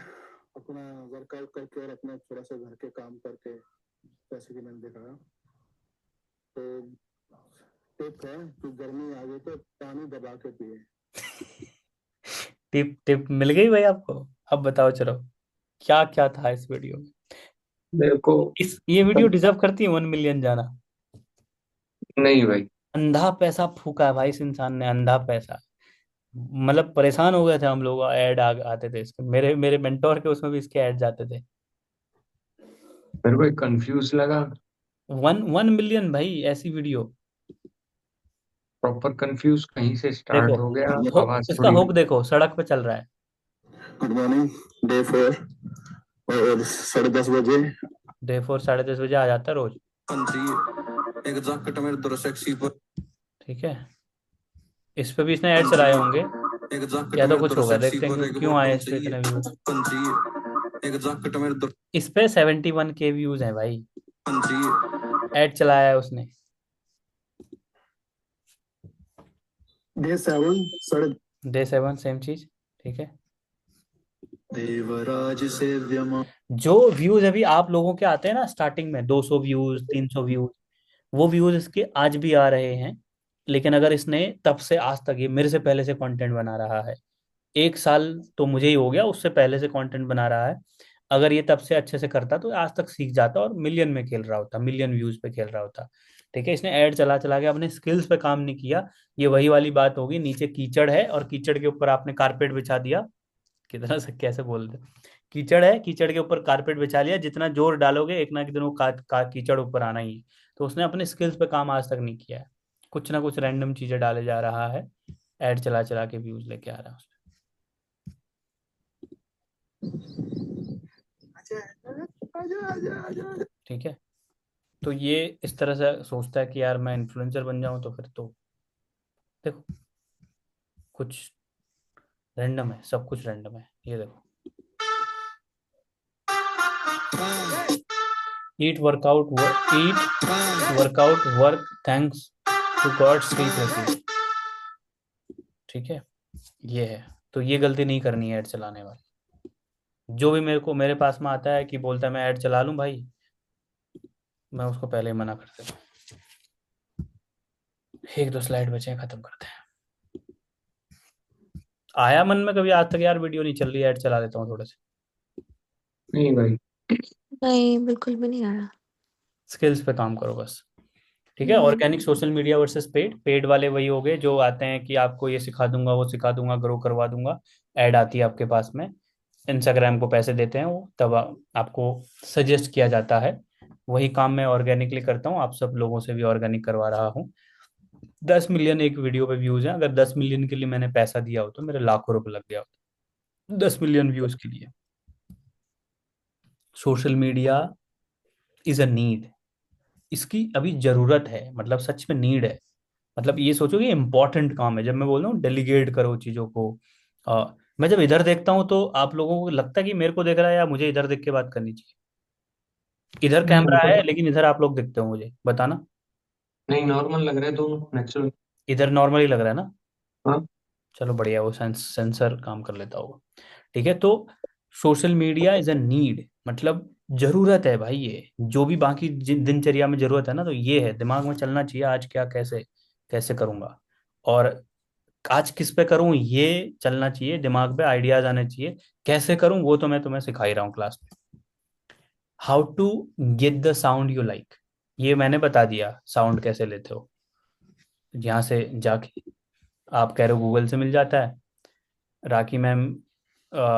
अपना वर्कआउट करके और अपना थोड़ा सा घर के काम करके, जैसे कि मैंने देखा। तो टिप है कि गर्मी आ गई तो पानी दबा के पिए। टिप टिप मिल गई भाई आपको। अब बताओ चलो क्या क्या था इस वीडियो में। मेरे को ये वीडियो डिजर्व करती है 1 मिलियन जाना। नहीं भाई। अंधा पैसा फूका है भाई इस इंसान ने, अंधा पैसा। मतलब परेशान हो गए थे हम लोग, ऐड आते थे इसके, मेरे मेरे मेंटोर के उसमें भी इसके ऐड जाते थे। मेरे को कंफ्यूज लगा। 1 मिलियन भाई ऐसी वीडियो। प्रॉपर कंफ्यूज कहीं से देखो स्टार्ट हो गया, आवाज इसका थोड़ी। हुक देखो, सड़क पे चल रहा है। गुड मॉर्निंग, डे 4 और 10:30 बजे। डे 4 10:30 बजे आ जाता है रोज। एक जैकेट मेरे दर सेक्सी पर। ठीक है, इस पे भी इसने ऐड चलाए होंगे एक जैकेट या तो मेरे कुछ दर होगा, सेक्सी देखते हैं पर, एक क्यों आए बॉटम इस पे चाहिए, इतने व्यूज। एक जैकेट मेरे दर। इस पे 71K व्यूज हैं भाई, चाहिए। ऐड चलाया है उसने। डे 7 डे 7 सेम चीज, ठीक है। देवराज सेव्यमा। जो व्यूज अभी आप लोगों के आते हैं ना स्टार्टिंग में, 200 व्यूज, 300 व्यूज, वो व्यूज इसके आज भी आ रहे हैं। लेकिन अगर इसने तब से आज तक, ये मेरे से पहले से कंटेंट बना रहा है, 1 साल तो मुझे ही हो गया, उससे पहले से कंटेंट बना रहा है। अगर ये तब से अच्छे से करता तो आज तक सीख जाता और मिलियन में खेल रहा होता, मिलियन व्यूज पे खेल रहा होता। ठीक है, इसने ऐड चला चला के अपने स्किल्स पे काम नहीं किया। ये वही वाली बात होगी, नीचे कीचड़ है और कीचड़ के ऊपर आपने कारपेट बिछा दिया। कितना से कैसे बोल दे, कीचड़ है, कीचड़ के ऊपर कारपेट बिछा लिया, जितना जोर डालोगे एक ना एक दिन वो कीचड़ ऊपर आना ही है। तो उसने अपने स्किल्स पे काम आज तक नहीं किया है, कुछ ना कुछ रैंडम चीजें डाले जा रहा है, ऐड चला चला के व्यूज लेके आ रहा है उसमें। ठीक है, तो ये इस तरह से सोचता है कि यार मैं इन्फ्लुएंसर बन जाऊं, तो फिर तो देखो कुछ रैंडम है, सब कुछ रैंडम है। ये देखो, eat workout work thanks to God sleep recipe. ठीक है, ये है। तो ये गलती नहीं करनी है ऐड चलाने वाली। जो भी मेरे पास में आता है कि बोलता है मैं ऐड चला लूं भाई, मैं उसको पहले ही मना कर देता हूँ। 1-2 स्लाइड बचे हैं, खत्म करते हैं। आया मन में कभी आज तक यार वीडियो नहीं चल रही, ऐड चला देता हूँ थोड़े से। नहीं भाई। नहीं, बिल्कुल भी नहीं आया। स्किल्स पे काम करो बस। ठीक है, organic social media versus paid. Paid वाले वही हो गए जो आते हैं कि आपको ये सिखा दूंगा, वो सिखा दूंगा, ग्रो करवा दूंगा। ऐड आती है आपके पास में, इंस्टाग्राम को पैसे देते हैं वो, तब आपको सजेस्ट किया जाता है। वही काम मैं ऑर्गेनिकली करता हूँ, आप सब लोगों से भी ऑर्गेनिक करवा रहा हूँ। 10 मिलियन एक वीडियो पे व्यूज है, अगर 10 मिलियन के लिए मैंने पैसा दिया हो तो मेरे लाखों रुपए लग गया होता। 10 मिलियन व्यूज के लिए। Social media is a need, इसकी अभी जरूरत है, मतलब सच में नीड है। मतलब ये सोचो कि इम्पोर्टेंट काम है। जब मैं बोल रहा हूँ डेलीगेट करो चीजों को, मैं जब इधर देखता हूँ तो आप लोगों को लगता है कि मेरे को देख रहा है या मुझे इधर देख के बात करनी चाहिए? इधर नहीं कैमरा हमको है तो लेकिन इधर आप लोग दिखते हो, मुझे बताना। नहीं, नॉर्मल लग रहा है दोनों, नेचुरल। इधर नॉर्मल ही लग रहा है ना? हाँ। चलो बढ़िया, वो सेंसर काम कर लेता होगा। ठीक है, तो social media is a need, मतलब जरूरत है भाई। ये जो भी बाकी दिनचर्या में जरूरत है ना, तो ये है, दिमाग में चलना चाहिए आज क्या कैसे कैसे करूंगा, और आज किस पे करूं ये चलना चाहिए, दिमाग पे आइडियाज आने चाहिए। कैसे करूं वो तो मैं तुम्हें सिखा ही रहा हूँ क्लास में। How to get the sound you like, ये मैंने बता दिया, साउंड कैसे लेते हो। यहाँ से जाके आप कह रहे हो गूगल से मिल जाता है, राखी मैम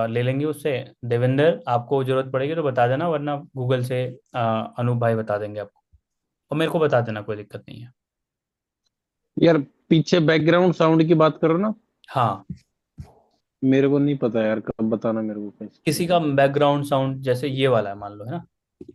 ले लेंगे उससे। देवेंद्र आपको जरूरत पड़ेगी तो बता देना, वरना गूगल से अनूप भाई बता देंगे आपको, और मेरे को बता देना, कोई दिक्कत नहीं है। यार पीछे बैकग्राउंड साउंड की बात करो ना, हाँ, मेरे को नहीं पता यार, कब बताना मेरे को कैसे। किसी का बैकग्राउंड साउंड जैसे ये वाला है मान लो, है ना?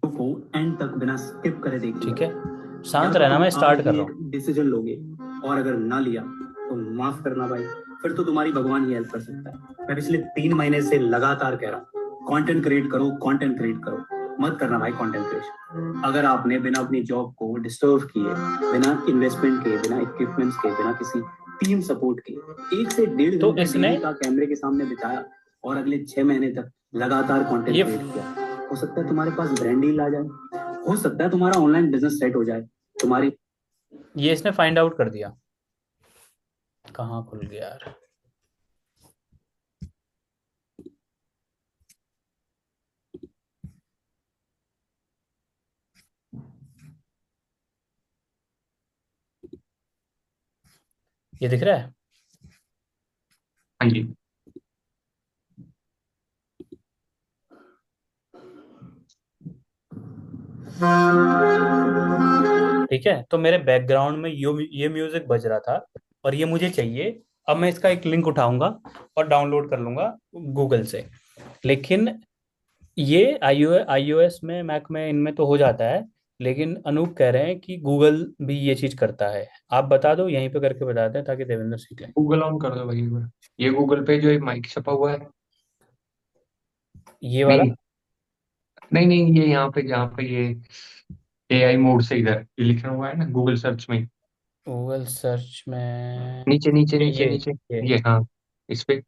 को एंड तक बिना स्किप करे देखिए। ठीक है, या शांत तो रहना, तुम मैं आज स्टार्ट कर ही रहा एक हूँ। डिसीजन लोगे, और अगर ना लिया तो माफ करना भाई, फिर तो तुम्हारी भगवान ही हेल्प कर सकता है। मैं पिछले 3 महीने से लगातार कह रहा हूँ, कंटेंट क्रिएट करो, कंटेंट क्रिएट करो, मत करना भाई कंटेंट क्रिएशन। अगर आपने बिना अपनी जॉब को डिस्टर्ब किए, बिना इन्वेस्टमेंट के, बिना इक्विपमेंट्स के, बिना किसी टीम सपोर्ट के 1 से 1.5 तो घंटे इसने डेली का कैमरे के सामने बिताया, और अगले 6 महीने तक लगातार कंटेंट ये क्रिएट किया, हो सकता है तुम्हारे पास ब्रांड डील आ जाए, हो सकता है तुम्हारा ऑनलाइन बिजनेस सेट हो जाए, तुम्हारी। ये इसने फाइंड आउट कर दिया। कहाँ खुल गया यार? ये दिख रहा है? हाँ जी। ठीक है, तो मेरे बैकग्राउंड में ये म्यूजिक बज रहा था, और ये मुझे चाहिए। अब मैं इसका एक लिंक उठाऊंगा और डाउनलोड कर लूंगा गूगल से। लेकिन ये iOS में, मैक में, इनमें तो हो जाता है। लेकिन अनूप कह रहे हैं कि गूगल भी ये चीज करता है। आप बता दो, यहीं पे करके बता दें ताकि देवेंद्र सीख लें। गूगल ऑन कर दो भाई एक बार। ये गूगल पे जो एक माइक छपा हुआ है। ये वाला? नहीं नहीं नहीं, ये यहाँ पे जहाँ पे ये AI मोड से इधर ये लिखा हुआ है ना गूगल सर्च में, गूगल सर्च में? नीचे नीचे नीचे ये नीचे। ये ये हाँ, इस पे।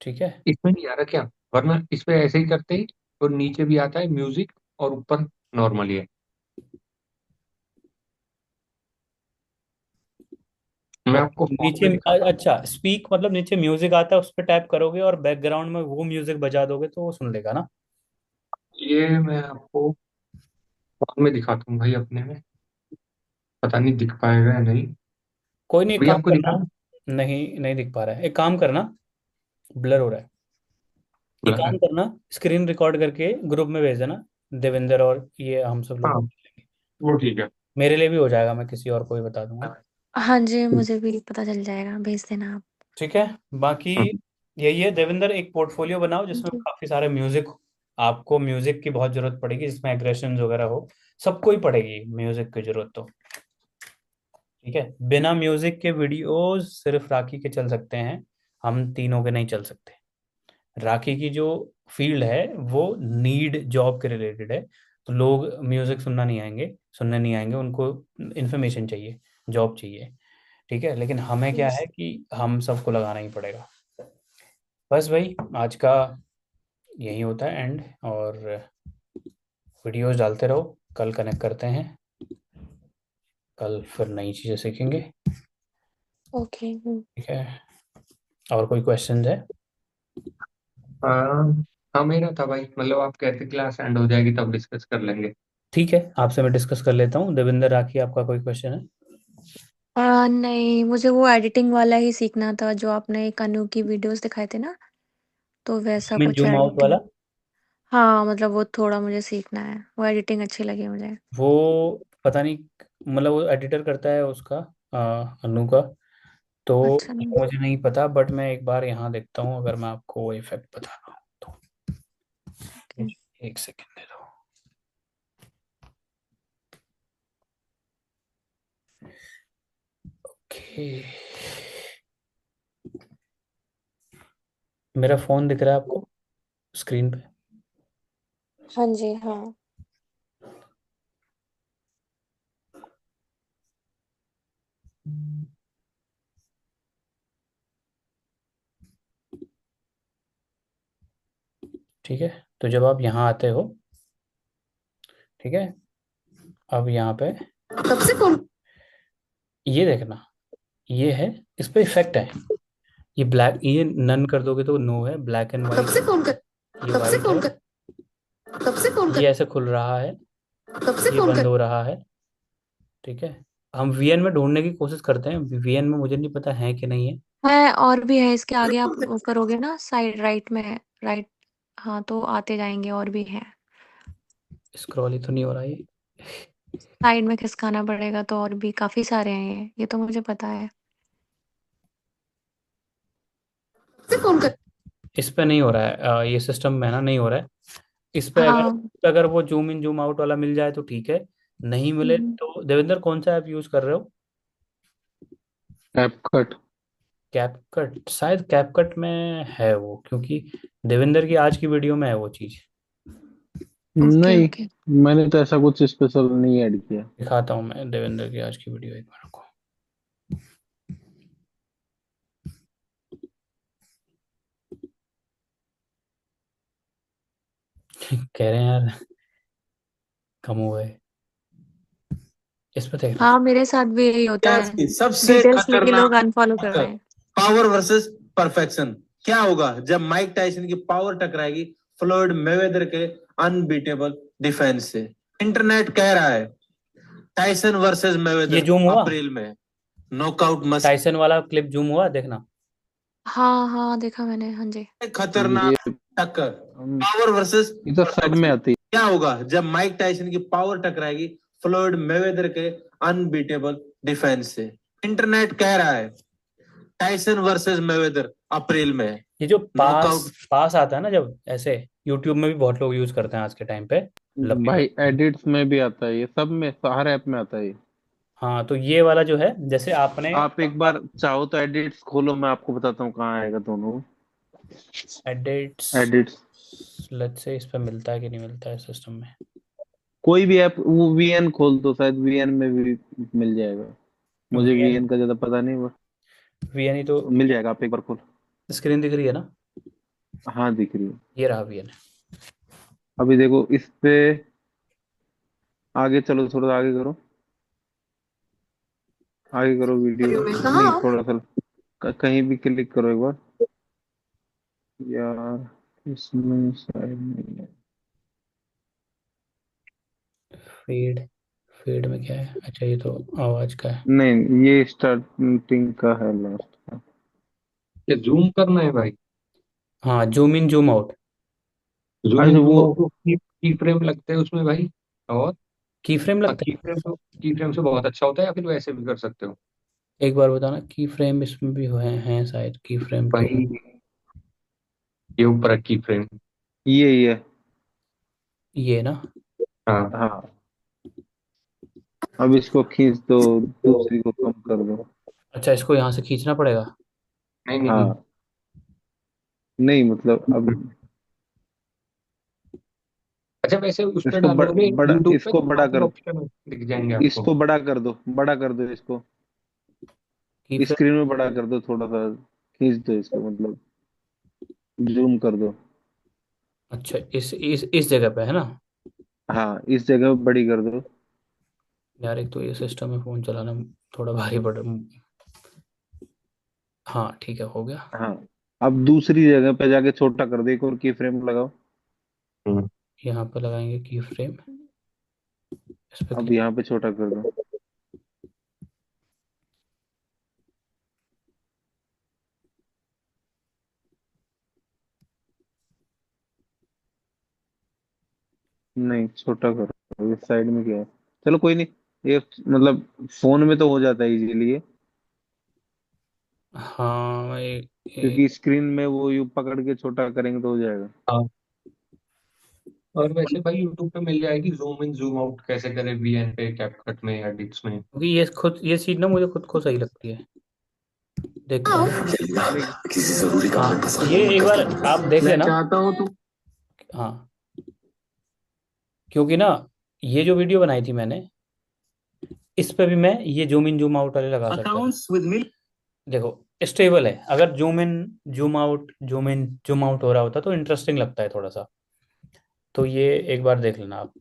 ठीक है। इसमें नहीं आ रहा क्या? वरना इस पे ऐसे ही करते ही, और नीचे भी आता है म्यूजिक, और ऊपर नॉर्मल ही है। मैं आपको फॉर्म नीचे में दिखाता हूँ। अच्छा, स्पीक मतलब नीचे म्यूजिक आता है, उस पर टैप करोगे और बैकग्राउंड में वो म्यूजिक बजा दोगे तो वो सुन लेगा ना? ये मैं आपको फॉर्म में दिखाता हूँ भाई, अपने में। पता नहीं दिख पाएगा या नहीं। कोई नहीं, एक भाई काम आपको करना। दिखा नहीं नहीं दिख पा रहा है, एक काम करना, ब्लर हो रहा है। एक रहा काम है? करना, स्क्रीन रिकॉर्ड करके ग्रुप में भेज देना, देवेंद्र और ये हम सब हाँ, लोग। वो ठीक है। मेरे लिए भी हो जाएगा, मैं किसी और को भी बता दूंगा। हाँ जी, मुझे भी पता चल जाएगा, भेज देना आप। ठीक है, बाकी हम्म। यही है। देवेंद्र एक पोर्टफोलियो बनाओ जिसमें जी। काफी सारे म्यूजिक हो। आपको म्यूजिक की बहुत जरूरत पड़ेगी, जिसमें एग्रेशन वगैरह हो। सबको ही पड़ेगी म्यूजिक की जरूरत तो। ठीक है, बिना म्यूजिक के वीडियोस सिर्फ राखी के चल सकते हैं, हम तीनों के नहीं चल सकते। राखी की जो फील्ड है वो नीड जॉब के रिलेटेड है, तो लोग म्यूजिक सुनने नहीं आएंगे, उनको इन्फॉर्मेशन चाहिए, जॉब चाहिए। ठीक है, लेकिन हमें क्या है कि हम सबको लगाना ही पड़ेगा। बस भाई, आज का यही होता है एंड, और वीडियोस डालते रहो, कल कनेक्ट करते हैं, कल फिर नई चीज़ें सीखेंगे। ओके। ठीक है, और कोई क्वेश्चन है? हाँ हाँ, मेरा था भाई, मतलब आप कहते क्लास एंड हो जाएगी तब डिस्कस कर लेंगे। ठीक है, आपसे मैं डिस्कस कर लेता हूँ। देवेंद्र, राखी, आपका कोई क्वेश्चन है? नहीं, मुझे वो एडिटिंग वाला ही सीखना था जो आपने एक अनु की वीडियोस दिखाए थे ना, तो वैसा जूम इन कुछ जूम आउट एडिटिंग। वाला? हाँ, मतलब वो थोड़ा मुझे सीखना है, वो एडिटिंग अच्छी लगी मुझे। वो पता नहीं, मतलब वो एडिटर करता है उसका, अनु का। तो अच्छा मुझे नहीं पता, बट मैं एक बार यहाँ देखता हूँ अगर मैं आपको वो इफेक्ट बता रहा हूँ तो। एक सेकेंड दे दो। ओके, मेरा फोन दिख रहा है आपको स्क्रीन पे? हाँ जी हाँ। ठीक है, तो जब आप यहाँ आते हो, ठीक है, अब यहाँ पे कब से फोन ये देखना, ये है, इस पे इफेक्ट है। ये ब्लैक, ये नन कर दोगे तो नो है, ब्लैक एंड कब वाइट से है, फोन कर ये कब से वाइट फोन है, कर कब से फोन ये कर ऐसे खुल रहा है, कब से ये फोन बंद कर हो रहा है। ठीक है, हम वीएन में ढूंढने की कोशिश करते हैं, वीएन में मुझे नहीं पता है कि नहीं है। है और भी है इसके आगे, आप वो करोगे ना साइड राइट में है, राइट। हाँ तो आते जाएंगे और भी है। स्क्रॉल ही तो नहीं हो रहा ये। साइड में खिसकाना पड़ेगा तो और भी काफी सारे हैं, ये तो मुझे पता है। से फोन कर इस पे नहीं हो रहा है, ये सिस्टम में ना नहीं हो रहा है। इस पे अगर हाँ। अगर वो जूम इन जूम आउट वाला मिल जाए तो ठीक है, नहीं मिले हम्म। तो देवेंद्र कौन सा ऐप यूज कर रहे हो? कैपकट। कैपकट, शायद कैपकट में है वो, क्योंकि देवेंद्र की आज की वीडियो में है वो चीज। ओके नहीं, ओके। मैंने तो ऐसा कुछ स्पेशल नहीं ऐड किया। दिखाता हूँ मैं देवेंद्र की आज की वीडियो एक बार को। कह रहे हैं यार कम हुआ है, इस पे देखना। हाँ मेरे साथ भी यही होता आज है, की सबसे डिटेल्स लेके लोग खतरनाक अनफॉलो कर रहे हैं। Power versus perfection. क्या होगा जब माइक टाइसन की पावर टकराएगी फ्लोयड मेवेदर के अनबीटेबल डिफेंस से? इंटरनेट कह रहा है टाइसन वर्सेस ये मेवेदर जूम हुआ, अप्रैल में, नॉकआउट मस्ट। टाइसन वाला क्लिप जूम हुआ, देखना। हाँ हाँ देखा मैंने, हाँ जी। खतरनाक ये टक्कर, पावर वर्सेस ये तो सब में परफेक्शन। आती क्या होगा जब माइक टाइसन की पावर टकराएगी फ्लोयड मेवेदर के अनबीटेबल डिफेंस से? इंटरनेट कह रहा है टाइसन वर्सेस मेवेदर अप्रैल में, ये जो नॉकआउट। पास आता है ना जब ऐसे, यूट्यूब में भी बहुत लोग यूज करते हैं आज के टाइम पे, है लंबी भाई, वीडियो। एडिट्स में भी आता है ये, सब में, हर ऐप में आता है ये। हाँ तो ये वाला जो है, जैसे आपने आप एक बार चाहो तो एडिट्स खोलो, मैं आपको बताता हूँ कहाँ आएगा दोनों। एडिट्स, एडिट्स, लेट्स से इस पे मिलता है कि नहीं मिलता है सिस्टम में। कोई भी ऐप, वो वीएन खोल दो, शायद वीएन में भी मिल जाएगा। मुझे वीएन, वीएन का ज्यादा पता नहीं, वो वीएन ही तो। मिल जाएगा, आप एक बार खोल। स्क्रीन दिख रही है ना? हाँ दिख रही है। ये रहा वीएन। अभी देखो इस पे, आगे चलो, थोड़ा आगे करो, आगे करो वीडियो। कहाँ नहीं, हो? थोड़ा सा कहीं भी क्लिक करो एक बार। यार इसमें शायद नहीं है। फीड, फीड में क्या है? अच्छा ये तो आवाज का है। नहीं, ये स्टार्टिंग का है, लास्ट का। क्या जूम करना है भाई? हाँ, zoom in zoom out. Zoom अच्छा इन जूम वो, आउट की फ्रेम लगते हैं उसमें भाई। और की फ्रेम हाँ, लगता की फ्रेम से बहुत अच्छा होता है, या फिर वैसे भी कर सकते हो है? एक बार बताना, की फ्रेम इसमें भी हैं शायद, की फ्रेम तो। भाई। ये ऊपर की फ्रेम। ये ये ना, हाँ। हाँ, अब इसको खींच दो, दूसरी को कम कर दो। अच्छा इसको यहाँ से खींचना पड़ेगा। नहीं नहीं नहीं। हाँ, नहीं मतलब अब अच्छा वैसे उस पर इसको डालोगे बड़ा, यूट्यूब पे इसको तो बड़ा काफी कर, ऑप्शन दिख जाएंगे आपको। इसको बड़ा कर दो, बड़ा कर दो इसको, की फ्रेम, स्क्रीन में बड़ा कर दो, थोड़ा सा खींच दो इसको, मतलब जूम कर दो। अच्छा इस जगह पे है ना? हाँ, इस जगह पे बड़ी कर दो। यार एक तो ये सिस्टम में फोन चलाना थोड़ा भारी पड़ रहा। हाँ ठीक है, हो गया। हाँ, अब दूसरी जगह पे जाके छोटा कर दो, एक और की फ्रेम लगाओ। यहाँ पे लगाएंगे की फ्रेम, इस पे अब क्लिक। यहाँ पे छोटा कर दो। नहीं, छोटा करो, इस साइड में क्या है? चलो कोई नहीं, ये मतलब फोन में तो हो जाता है इजीली ये। हाँ क्योंकि स्क्रीन में वो यू पकड़ के छोटा करेंगे तो हो जाएगा। हाँ, और वैसे भाई यूट्यूब पे मिल जाएगी जूम इन जूम आउट कैसे करें वीएन पे, कैपकट में, एडिट्स में। क्योंकि ये चीज ना मुझे खुद को सही लगती है। देखते हैं। किसी जरूरी काम में हाँ फंसा ये हुआ मैं एक कर बार सकता आप हूँ। देख मैं लेना। चाहता हूँ तुम हाँ क्योंकि ना ये जो वीडियो बनाई थी मैंने, इस पे भी मैं ये जूम इन जूम आउट वाले लगा सकता था। Accounts with me. देखो स्टेबल है। अगर zoom in zoom out zoom in zoom out हो रहा होता तो इंटरेस्टिंग लगता है थोड़ा सा। तो ये एक बार देख लेना आप।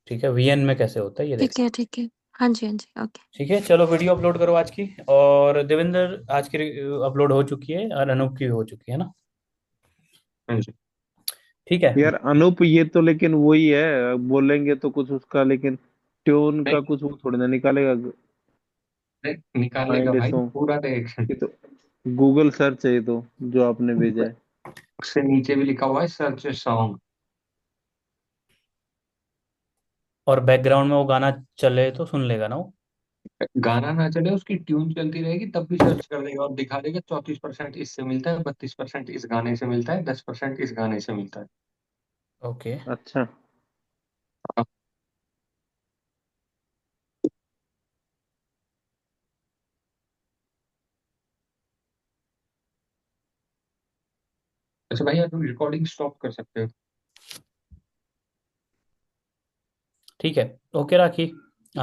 ठीक है वीएन में कैसे होता है ये देख। ठीक है, ठीक है। हाँ जी, हाँ जी, ओके। ठीक है चलो वीडियो अपलोड करो आज की। और देवेंद्र आज की अपलोड हो चुकी है और अनूप की भी हो चुकी है ना। हाँ जी। ठीक है। यार अनूप ये तो लेकिन वही है, बोलेंगे तो कुछ उसका, लेकिन ट्यून नहीं का कुछ वो थोड़ी ना निकालेगा। नहीं, निकालेगा फाइंड भाई सॉन्ग, पूरा डायरेक्शन। ये तो गूगल सर्च है, ये तो जो आपने भेजा है। उससे नीचे भी लिखा हुआ है सर्च सॉन्ग। और बैकग्राउंड में वो गाना चले तो सुन लेगा ना वो। गाना ना चले, उसकी ट्यून चलती रहेगी तब भी सर्च कर देगा और दिखा देगा 34% इससे मिलता है, 32% इस गाने से मिलता है, 10% इस गाने से मिलता है। ओके। अच्छा। हाँ। अच्छा भाई आप रिकॉर्डिंग स्टॉप कर सकते हो। ठीक है ओके राखी।